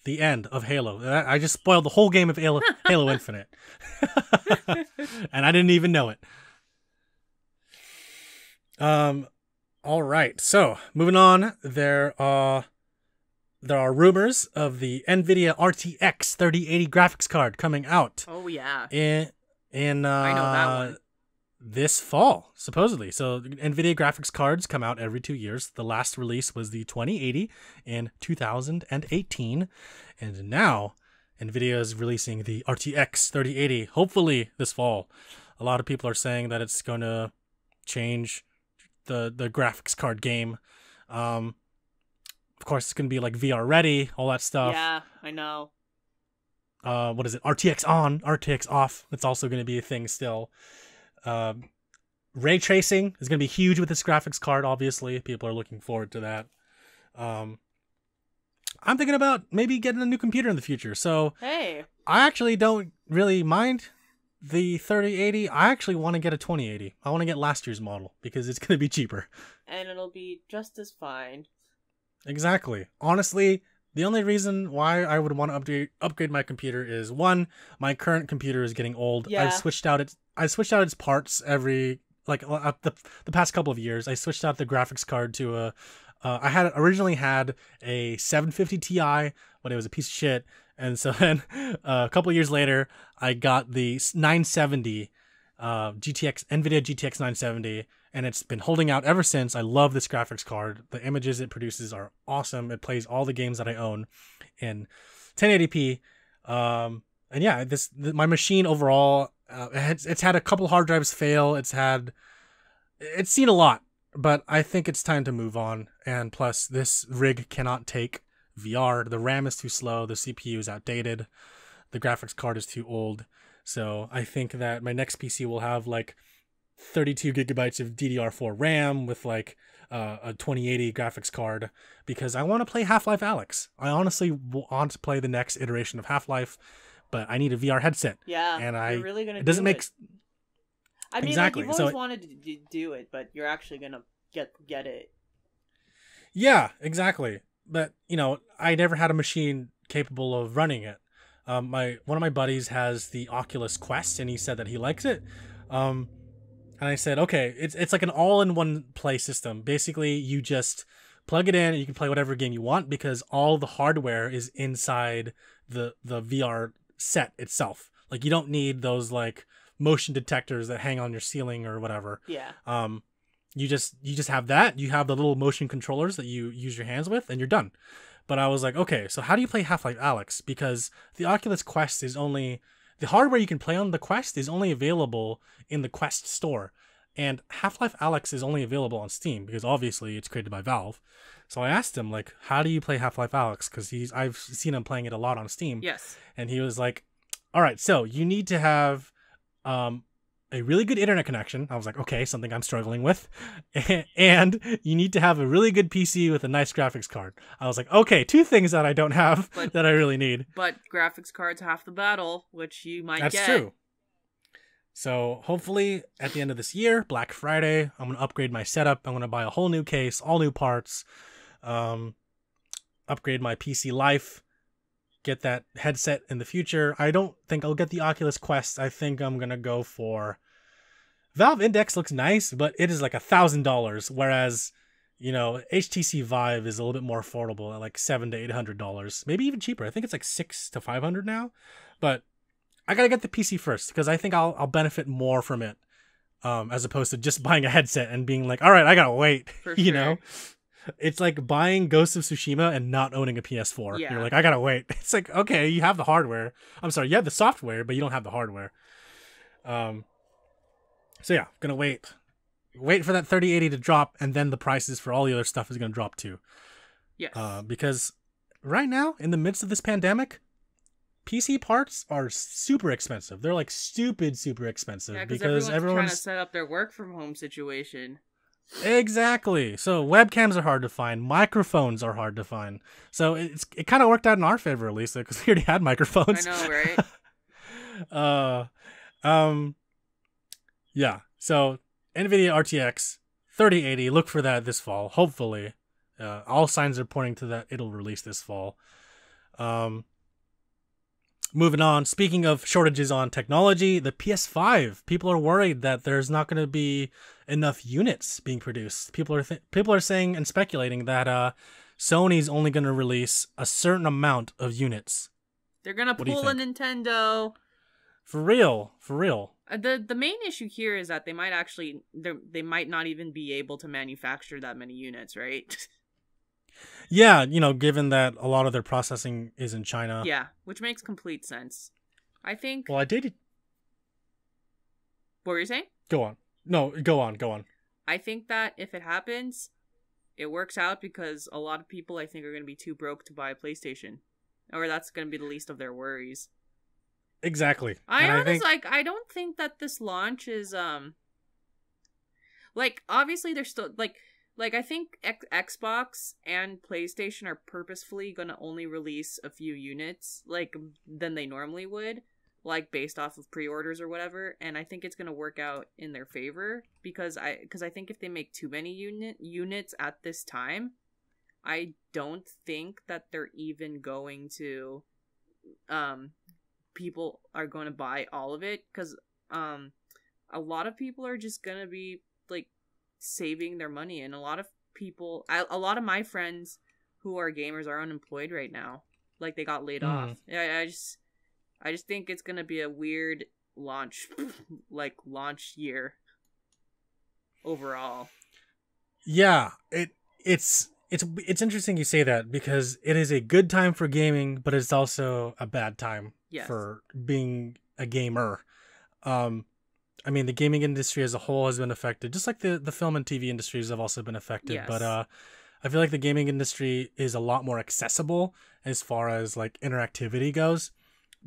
Speaker 1: The end of Halo. I just spoiled the whole game of Halo Infinite. And I didn't even know it. All right. So, moving on, there are rumors of the NVIDIA RTX 3080 graphics card coming out.
Speaker 2: Oh yeah.
Speaker 1: In
Speaker 2: I know that one.
Speaker 1: This fall, supposedly. So NVIDIA graphics cards come out every 2 years. The last release was the 2080 in 2018. And now NVIDIA is releasing the RTX 3080, hopefully this fall. A lot of people are saying that it's going to change the graphics card game. Of course, it's going to be like VR ready, all that stuff.
Speaker 2: Yeah, I know.
Speaker 1: What is it? RTX on, RTX off. It's also going to be a thing still. Ray tracing is going to be huge with this graphics card, obviously. People are looking forward to that. I'm thinking about maybe getting a new computer in the future. So
Speaker 2: hey,
Speaker 1: I actually don't really mind the 3080. I actually want to get a 2080. I want to get last year's model because it's going to be cheaper.
Speaker 2: And it'll be just as fine.
Speaker 1: Exactly. Honestly, the only reason why I would want to upgrade my computer is, one, my current computer is getting old.
Speaker 2: Yeah.
Speaker 1: I switched out its parts every the past couple of years. I switched out the graphics card to I had originally had a 750 Ti, but it was a piece of shit. And so then a couple of years later, I got the 970 NVIDIA GTX 970, and it's been holding out ever since. I love this graphics card. The images it produces are awesome. It plays all the games that I own in 1080p. And yeah, my machine overall, it's had a couple hard drives fail. It's seen a lot, but I think it's time to move on. And plus, this rig cannot take VR. The RAM is too slow. The CPU is outdated. The graphics card is too old. So I think that my next PC will have like 32 gigabytes of DDR4 RAM with like a 2080 graphics card, because I want to play Half-Life Alyx. I honestly want to play the next iteration of Half-Life, but I need a VR headset.
Speaker 2: Yeah,
Speaker 1: and
Speaker 2: you're really gonna.
Speaker 1: It doesn't make.
Speaker 2: I mean,
Speaker 1: exactly.
Speaker 2: Like, you've always wanted to do it, but you're actually gonna get it.
Speaker 1: Yeah, exactly. But I never had a machine capable of running it. One of my buddies has the Oculus Quest, and he said that he likes it. And I said, okay, it's like an all-in-one play system. Basically, you just plug it in and you can play whatever game you want, because all the hardware is inside the VR set itself. Like, you don't need those like motion detectors that hang on your ceiling or whatever.
Speaker 2: Yeah.
Speaker 1: You just have that. You have the little motion controllers that you use your hands with, and you're done. But I was like, okay, so how do you play Half-Life Alyx? Because the Oculus Quest the hardware you can play on the Quest is only available in the Quest store. And Half-Life Alyx is only available on Steam, because obviously it's created by Valve. So I asked him, like, how do you play Half-Life Alyx? Because I've seen him playing it a lot on Steam.
Speaker 2: Yes.
Speaker 1: And he was like, all right, so you need to have a really good internet connection. I was like, okay, something I'm struggling with. And you need to have a really good PC with a nice graphics card. I was like, okay, two things that I don't have that I really need.
Speaker 2: But graphics cards half the battle, which you might get.
Speaker 1: That's true. So hopefully at the end of this year, Black Friday, I'm going to upgrade my setup. I'm going to buy a whole new case, all new parts, upgrade my PC life, get that headset in the future. I don't think I'll get the Oculus Quest. I think I'm going to go for Valve Index. Looks nice, but it is like $1,000. Whereas, HTC Vive is a little bit more affordable at like $700 to $800, maybe even cheaper. I think it's like $600 to $500 now, but I gotta get the PC first, because I think I'll benefit more from it, as opposed to just buying a headset and being like, all right, I gotta wait,
Speaker 2: For sure.
Speaker 1: It's like buying Ghost of Tsushima and not owning a PS4.
Speaker 2: Yeah.
Speaker 1: You're like, I gotta wait. It's like, okay, you have the hardware. I'm sorry, you have the software, but you don't have the hardware. So yeah, gonna wait for that 3080 to drop, and then the prices for all the other stuff is gonna drop too.
Speaker 2: Yes.
Speaker 1: Because right now, in the midst of this pandemic, PC parts are super expensive. They're like stupid, super expensive because everyone's
Speaker 2: trying to set up their work from home situation.
Speaker 1: Exactly. So webcams are hard to find. Microphones are hard to find. So it kind of worked out in our favor, at least, because we already had microphones.
Speaker 2: I know,
Speaker 1: right? Yeah. So NVIDIA RTX 3080. Look for that this fall. Hopefully, all signs are pointing to that it'll release this fall. Moving on, speaking of shortages on technology, the PS5. People are worried that there's not going to be enough units being produced. People are saying and speculating that Sony's only going to release a certain amount of units.
Speaker 2: They're going to pull a Nintendo.
Speaker 1: For real.
Speaker 2: The main issue here is that they might not even be able to manufacture that many units, right?
Speaker 1: Yeah, given that a lot of their processing is in China.
Speaker 2: Yeah, which makes complete sense. I think...
Speaker 1: Well, I did...
Speaker 2: What were you saying?
Speaker 1: Go on. No, go on.
Speaker 2: I think that if it happens, it works out because a lot of people, I think, are going to be too broke to buy a PlayStation. Or that's going to be the least of their worries.
Speaker 1: Exactly.
Speaker 2: I don't think that this launch is, obviously they're still, I think Xbox and PlayStation are purposefully going to only release a few units, than they normally would, based off of pre-orders or whatever, and I think it's going to work out in their favor, because I think if they make too many units at this time, I don't think that they're even going to, people are going to buy all of it, because, a lot of people are just going to be, saving their money, and a lot of my friends who are gamers are unemployed right now. They got laid off. I just think it's gonna be a weird launch year overall. Yeah,
Speaker 1: it's interesting you say that, because it is a good time for gaming, but it's also a bad time for being a gamer. I mean, the gaming industry as a whole has been affected, just like the film and TV industries have also been affected. Yes. But I feel like the gaming industry is a lot more accessible as far as interactivity goes,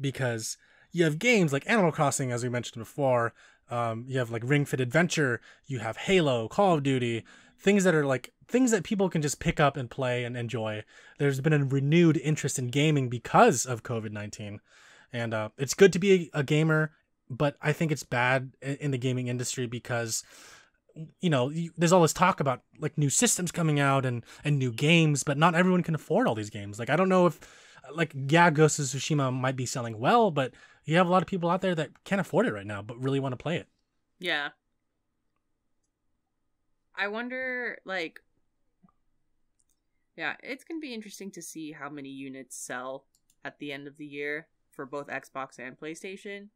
Speaker 1: because you have games like Animal Crossing, as we mentioned before. You have Ring Fit Adventure. You have Halo, Call of Duty, things that people can just pick up and play and enjoy. There's been a renewed interest in gaming because of COVID-19, and it's good to be a gamer. But I think it's bad in the gaming industry because, there's all this talk about new systems coming out and new games, but not everyone can afford all these games. I don't know if, Ghost of Tsushima might be selling well, but you have a lot of people out there that can't afford it right now, but really want to play it.
Speaker 2: Yeah. I wonder, yeah, it's going to be interesting to see how many units sell at the end of the year for both Xbox and PlayStation.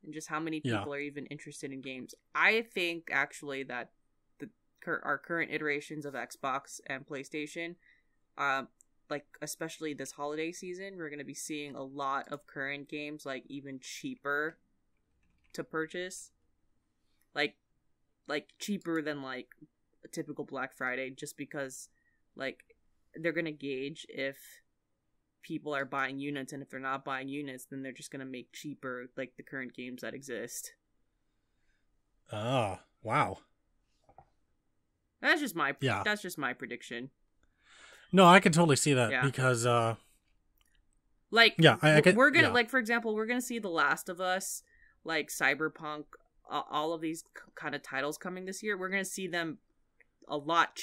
Speaker 2: And just how many people are even interested in games. I think, actually, that our current iterations of Xbox and PlayStation, especially this holiday season, we're going to be seeing a lot of current games, even cheaper to purchase. Cheaper than, a typical Black Friday, just because, they're going to gauge if people are buying units, and if they're not buying units, then they're just gonna make cheaper the current games that exist.
Speaker 1: Oh, wow.
Speaker 2: That's just my prediction.
Speaker 1: No, I can totally see that because
Speaker 2: we're gonna for example, we're gonna see The Last of Us, Cyberpunk, all of these kind of titles coming this year. We're gonna see them a lot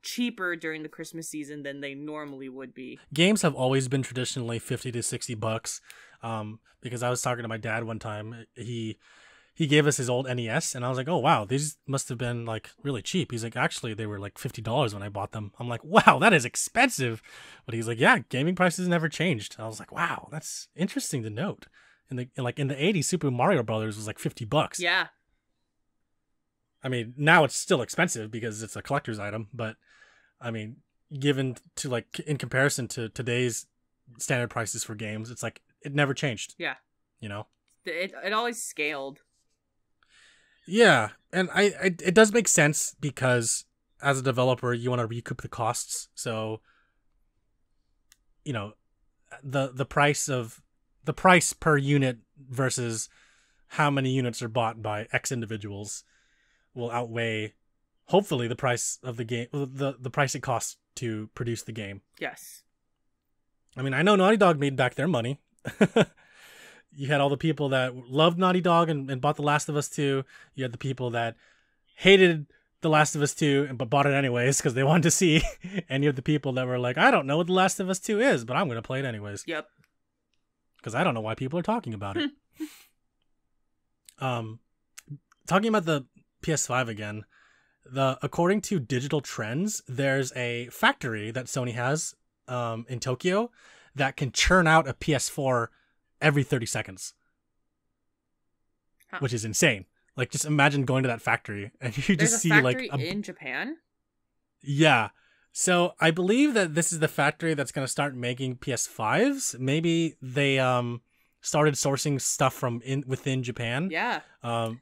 Speaker 2: cheaper during the Christmas season than they normally would be.
Speaker 1: Games have always been traditionally $50 to $60, because I was talking to my dad one time. He gave us his old NES, and I was like, oh wow, these must have been really cheap. He's like, actually they were $50 when I bought them. I'm like, wow, that is expensive. But he's like, yeah, gaming prices never changed. I was like, wow, that's interesting to note. In the 80s, Super Mario Brothers was $50.
Speaker 2: Yeah.
Speaker 1: I mean, now it's still expensive because it's a collector's item, but I mean, given to like in comparison to today's standard prices for games, it's like it never changed.
Speaker 2: Yeah.
Speaker 1: You know?
Speaker 2: It always scaled.
Speaker 1: Yeah, and I it does make sense because as a developer, you want to recoup the costs. So, you know, the price per unit versus how many units are bought by X individuals will outweigh, hopefully, the price of the game, the price it costs to produce the game.
Speaker 2: Yes.
Speaker 1: I mean, I know Naughty Dog made back their money. You had all the people that loved Naughty Dog and bought The Last of Us 2. You had the people that hated The Last of Us 2 but bought it anyways because they wanted to see. And you have the people that were like, I don't know what The Last of Us 2 is, but I'm going to play it anyways.
Speaker 2: Yep.
Speaker 1: Because I don't know why people are talking about it. Talking about the PS5 again, according to Digital Trends, there's a factory that Sony has in Tokyo that can churn out a PS4 every 30 seconds, which is insane. Like, just imagine going to that factory and you just see like
Speaker 2: in Japan.
Speaker 1: Yeah, so I believe that this is the factory that's going to start making PS5s. Maybe they started sourcing stuff from within Japan.
Speaker 2: Yeah.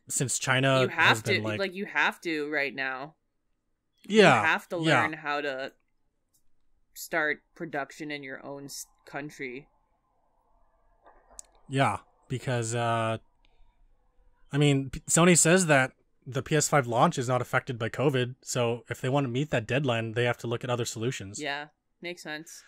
Speaker 1: Since China
Speaker 2: you have
Speaker 1: has
Speaker 2: to
Speaker 1: been like
Speaker 2: you have to right now.
Speaker 1: Yeah,
Speaker 2: you have to learn how to start production in your own country.
Speaker 1: Yeah, because I mean, Sony says that the PS5 launch is not affected by COVID, so if they want to meet that deadline, they have to look at other solutions.
Speaker 2: Yeah, makes sense.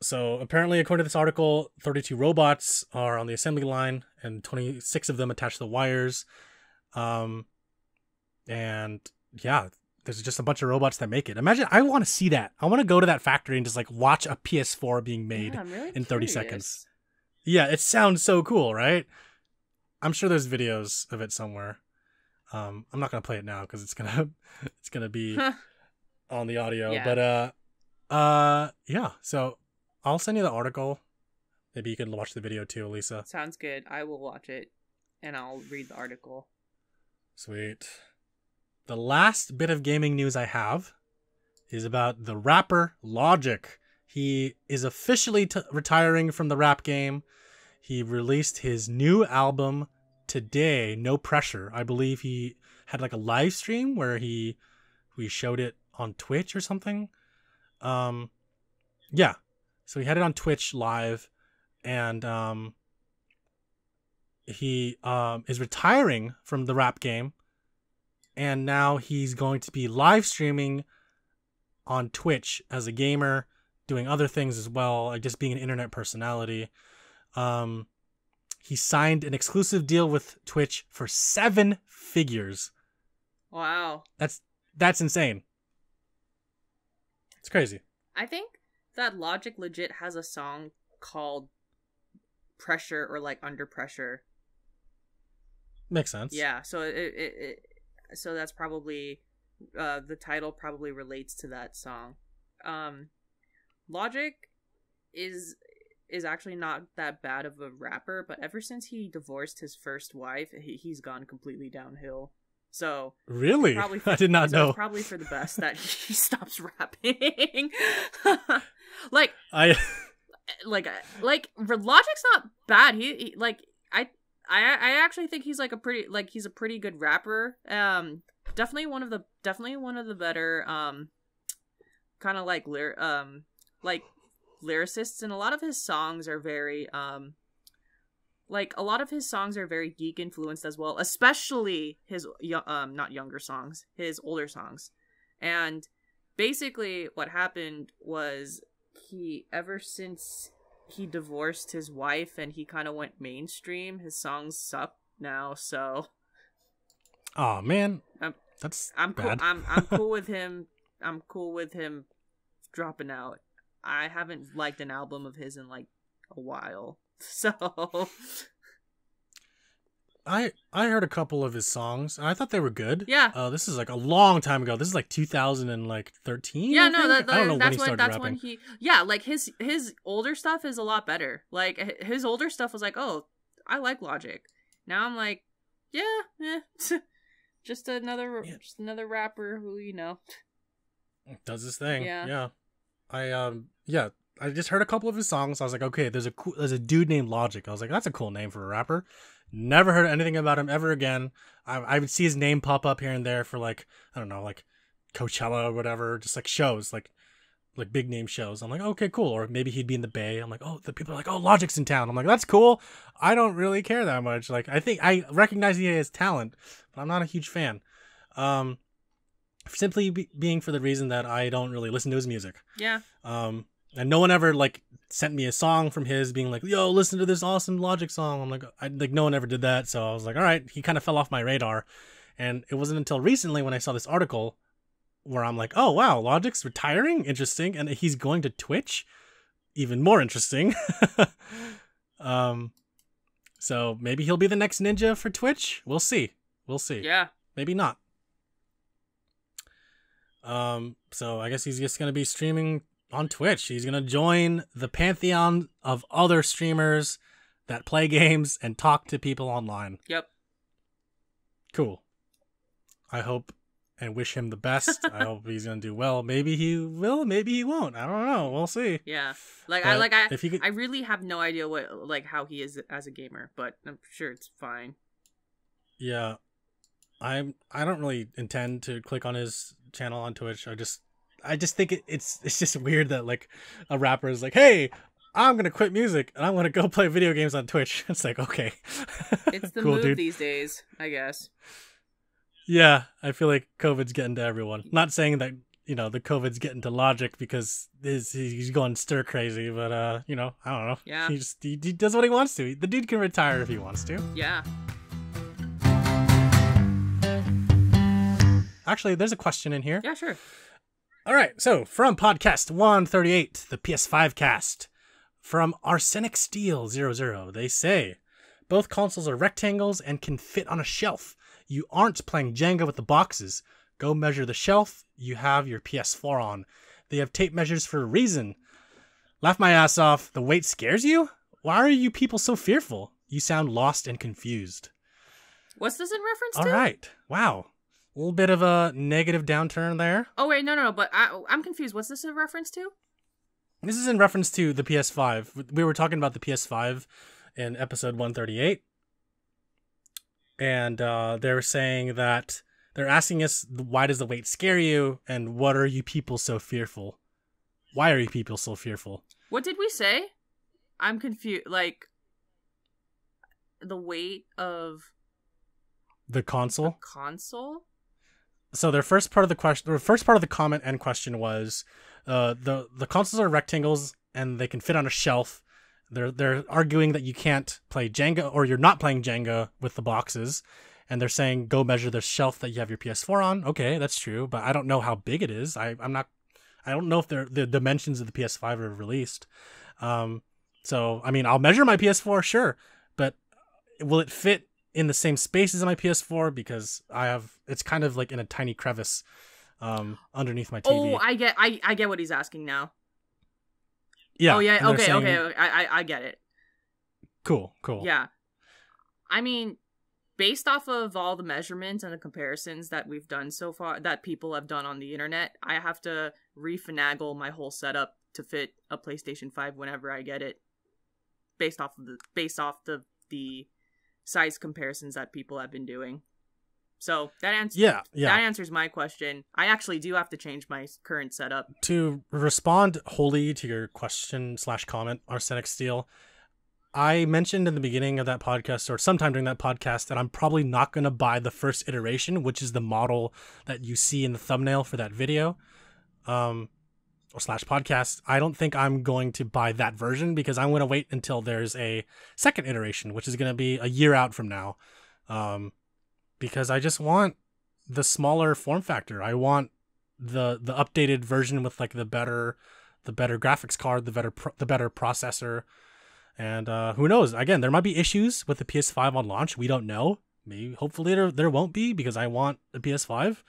Speaker 1: So apparently, according to this article, 32 robots are on the assembly line, and 26 of them attach the wires. And yeah, there's just a bunch of robots that make it. Imagine, I want to see that. I want to go to that factory and just like watch a PS4 being made in 30 seconds. Yeah, it sounds so cool, right? I'm sure there's videos of it somewhere. I'm not gonna play it now because it's gonna be on the audio. Yeah. But yeah. So I'll send you the article. Maybe you can watch the video too, Alyssa.
Speaker 2: Sounds good. I will watch it, and I'll read the article.
Speaker 1: Sweet. The last bit of gaming news I have is about the rapper Logic. He is officially retiring from the rap game. He released his new album today, No Pressure. I believe he had like a live stream where we showed it on Twitch or something. Yeah. So he had it on Twitch live, and he is retiring from the rap game, and now he's going to be live streaming on Twitch as a gamer, doing other things as well, like just being an internet personality. He signed an exclusive deal with Twitch for 7 figures.
Speaker 2: Wow.
Speaker 1: That's insane. It's crazy.
Speaker 2: I think that Logic legit has a song called Pressure or like Under Pressure.
Speaker 1: Makes sense.
Speaker 2: Yeah, so so that's probably the title probably relates to that song. Logic is actually not that bad of a rapper, but ever since he divorced his first wife, he's gone completely downhill. So
Speaker 1: really, I did not know.
Speaker 2: It's probably for the best that he stops rapping. Logic's not bad. He I actually think he's like he's a pretty good rapper. Definitely one of the better kind of like lyricists, and a lot of his songs are very geek influenced as well, especially his not younger songs, his older songs. And basically what happened was ever since he divorced his wife and he kind of went mainstream, his songs suck now. So
Speaker 1: oh man,
Speaker 2: that's
Speaker 1: bad.
Speaker 2: Cool. I'm cool with him. I'm cool with him dropping out. I haven't liked an album of his in like a while. So
Speaker 1: I heard a couple of his songs and I thought they were good.
Speaker 2: Yeah.
Speaker 1: This is like a long time ago. This is like 2013.
Speaker 2: Yeah, no,
Speaker 1: I don't know when he started
Speaker 2: that's
Speaker 1: rapping.
Speaker 2: when he. Yeah, like his older stuff is a lot better. Like his older stuff was like, oh, I like Logic. Now I'm like, yeah, just another rapper who
Speaker 1: Does his thing.
Speaker 2: Yeah.
Speaker 1: Yeah. I just heard a couple of his songs. I was like, okay, there's a dude named Logic. I was like, that's a cool name for a rapper. Never heard anything about him ever again. I would see his name pop up here and there for like, I don't know, like Coachella or whatever, just like shows, like big name shows. I'm like, okay, cool. Or maybe he'd be in the Bay. I'm like, oh, the people are like, oh, Logic's in town. I'm like, that's cool. I don't really care that much. Like, I think I recognize he has talent, but I'm not a huge fan. Simply being for the reason that I don't really listen to his music.
Speaker 2: Yeah.
Speaker 1: And no one ever like sent me a song from his being like, yo, listen to this awesome Logic song. I'm like, no one ever did that. So I was like, all right, he kind of fell off my radar. And it wasn't until recently when I saw this article where I'm like, oh, wow, Logic's retiring? Interesting. And he's going to Twitch? Even more interesting. So maybe he'll be the next ninja for Twitch. We'll see.
Speaker 2: Yeah.
Speaker 1: Maybe not. So I guess he's just going to be streaming on Twitch. He's going to join the pantheon of other streamers that play games and talk to people online.
Speaker 2: Yep.
Speaker 1: Cool. I hope and wish him the best. I hope he's going to do well. Maybe he will, maybe he won't. I don't know. We'll see.
Speaker 2: Yeah. I really have no idea how he is as a gamer, but I'm sure it's fine.
Speaker 1: Yeah. I don't really intend to click on his channel on Twitch. I just think it's just weird that like a rapper is like, hey, I'm gonna quit music and I'm gonna go play video games on Twitch. It's like, okay,
Speaker 2: it's the
Speaker 1: cool,
Speaker 2: move
Speaker 1: dude.
Speaker 2: These days, I guess.
Speaker 1: Yeah, I feel like COVID's getting to everyone. Not saying that the COVID's getting to Logic because he's going stir crazy, but I don't know.
Speaker 2: Yeah,
Speaker 1: he does what he wants to. The dude can retire if he wants to.
Speaker 2: Yeah.
Speaker 1: Actually, there's a question in here.
Speaker 2: Yeah, sure.
Speaker 1: All right, so from podcast 138, the PS5 cast, from Arsenic Steel 00, they say, both consoles are rectangles and can fit on a shelf. You aren't playing Jenga with the boxes. Go measure the shelf you have your PS4 on. They have tape measures for a reason. Laugh my ass off. The weight scares you? Why are you people so fearful? You sound lost and confused.
Speaker 2: What's this in reference to?
Speaker 1: All right. Wow. A little bit of a negative downturn there.
Speaker 2: Oh, wait, no, but I'm confused. What's this in reference to?
Speaker 1: This is in reference to the PS5. We were talking about the PS5 in episode 138. And they're saying that they're asking us, why does the weight scare you? And what are you people so fearful? Why are you people so fearful?
Speaker 2: What did we say? I'm confused. Like, the weight of
Speaker 1: the console?
Speaker 2: Console?
Speaker 1: So their first part of the comment and question was, the consoles are rectangles and they can fit on a shelf. They're arguing that you can't play Jenga, or you're not playing Jenga with the boxes, and they're saying go measure the shelf that you have your PS4 on. Okay, that's true, but I don't know how big it is. I don't know if the dimensions of the PS5 are released. So I mean, I'll measure my PS4, sure, but will it fit in the same space as my PS4? Because it's kind of like in a tiny crevice underneath my TV.
Speaker 2: Oh, I get what he's asking now.
Speaker 1: Yeah.
Speaker 2: Oh yeah. Okay. I get it.
Speaker 1: Cool.
Speaker 2: Yeah. I mean, based off of all the measurements and the comparisons that we've done so far, that people have done on the internet, I have to refinagle my whole setup to fit a PlayStation 5 whenever I get it. Based off the size comparisons that people have been doing. So that answers my question. I actually do have to change my current setup. To
Speaker 1: respond wholly to your question / comment, Arsenic Steel, I mentioned in the beginning of that podcast, or sometime during that podcast, that I'm probably not going to buy the first iteration, which is the model that you see in the thumbnail for that video, or / podcast. I don't think I'm going to buy that version because I'm going to wait until there's a second iteration, which is going to be a year out from now. Because I just want the smaller form factor. I want the updated version with like the better graphics card, the better processor. And who knows? Again, there might be issues with the PS5 on launch. We don't know. Maybe, hopefully there won't be, because I want a PS5.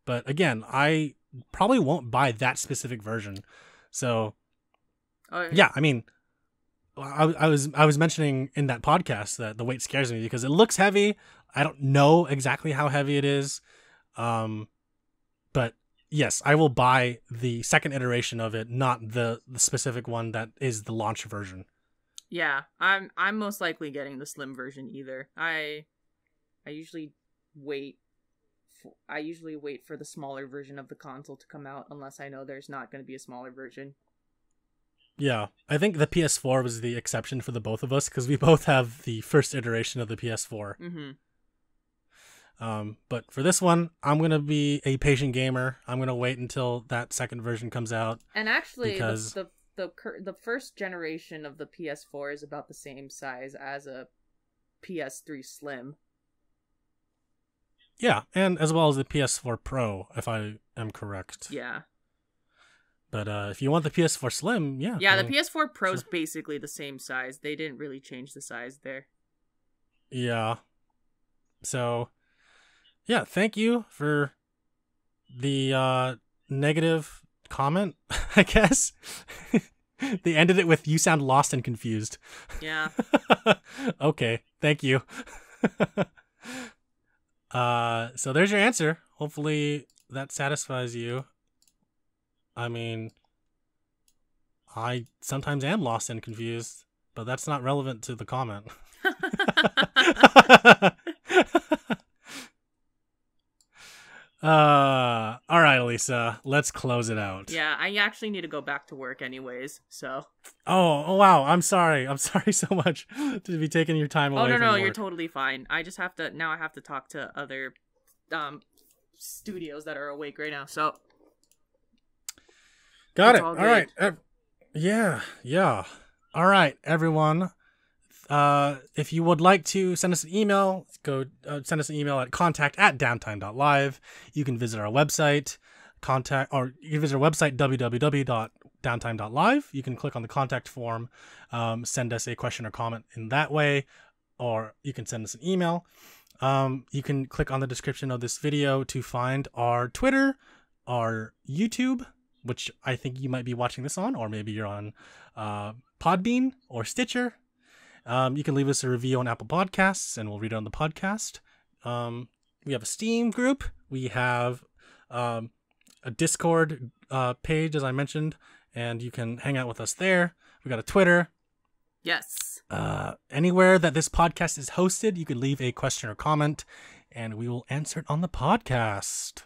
Speaker 1: But again, I probably won't buy that specific version. So yeah, I mean, I was mentioning in that podcast that the weight scares me because it looks heavy. I don't know exactly how heavy it is. But yes, I will buy the second iteration of it, not the specific one that is the launch version.
Speaker 2: Yeah, I'm most likely getting the slim version either. I usually wait for the smaller version of the console to come out unless I know there's not going to be a smaller version.
Speaker 1: Yeah, I think the PS4 was the exception for the both of us because we both have the first iteration of the PS4. But for this one, I'm going to be a patient gamer. I'm going to wait until that second version comes out.
Speaker 2: And actually,
Speaker 1: because...
Speaker 2: the first generation of the PS4 is about the same size as a PS3 Slim.
Speaker 1: Yeah, and as well as the PS4 Pro, if I am correct.
Speaker 2: Yeah.
Speaker 1: But if you want the PS4 Slim, yeah.
Speaker 2: Yeah, the PS4 Pro is basically the same size. They didn't really change the size there.
Speaker 1: Yeah. So, yeah, thank you for the negative comment, I guess. They ended it with, "You sound lost and confused."
Speaker 2: Yeah.
Speaker 1: Okay, thank you. So there's your answer. Hopefully that satisfies you. I mean, I sometimes am lost and confused, but that's not relevant to the comment. All right, Alyssa, let's close it out.
Speaker 2: Yeah, I actually need to go back to work anyways, so.
Speaker 1: Oh wow, I'm sorry so much to be taking your time away.
Speaker 2: Oh no,
Speaker 1: from work.
Speaker 2: You're totally fine. I just have to now. I have to talk to other studios that are awake right now. So.
Speaker 1: Got it. All right. Yeah. All right, everyone. If you would like to send us an email, go send us an email at contact@downtime.live. You can visit our website, www.downtime.live. You can click on the contact form, send us a question or comment in that way, or you can send us an email. You can click on the description of this video to find our Twitter, our YouTube, which I think you might be watching this on, or maybe you're on Podbean or Stitcher. You can leave us a review on Apple Podcasts, and we'll read it on the podcast. We have a Steam group. We have a Discord page, as I mentioned, and you can hang out with us there. We got a Twitter.
Speaker 2: Yes.
Speaker 1: Anywhere that this podcast is hosted, you can leave a question or comment, and we will answer it on the podcast.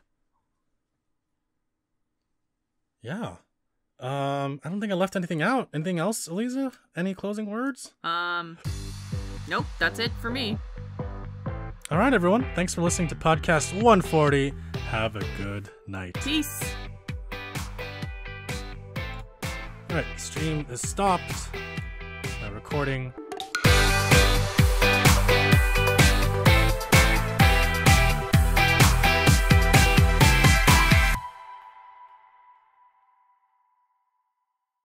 Speaker 1: Yeah. I don't think I left anything out. Anything else, Eliza? Any closing words?
Speaker 2: Nope, that's it for me.
Speaker 1: All right, everyone. Thanks for listening to podcast 140. Have a good night.
Speaker 2: Peace.
Speaker 1: All right, stream is stopped. Recording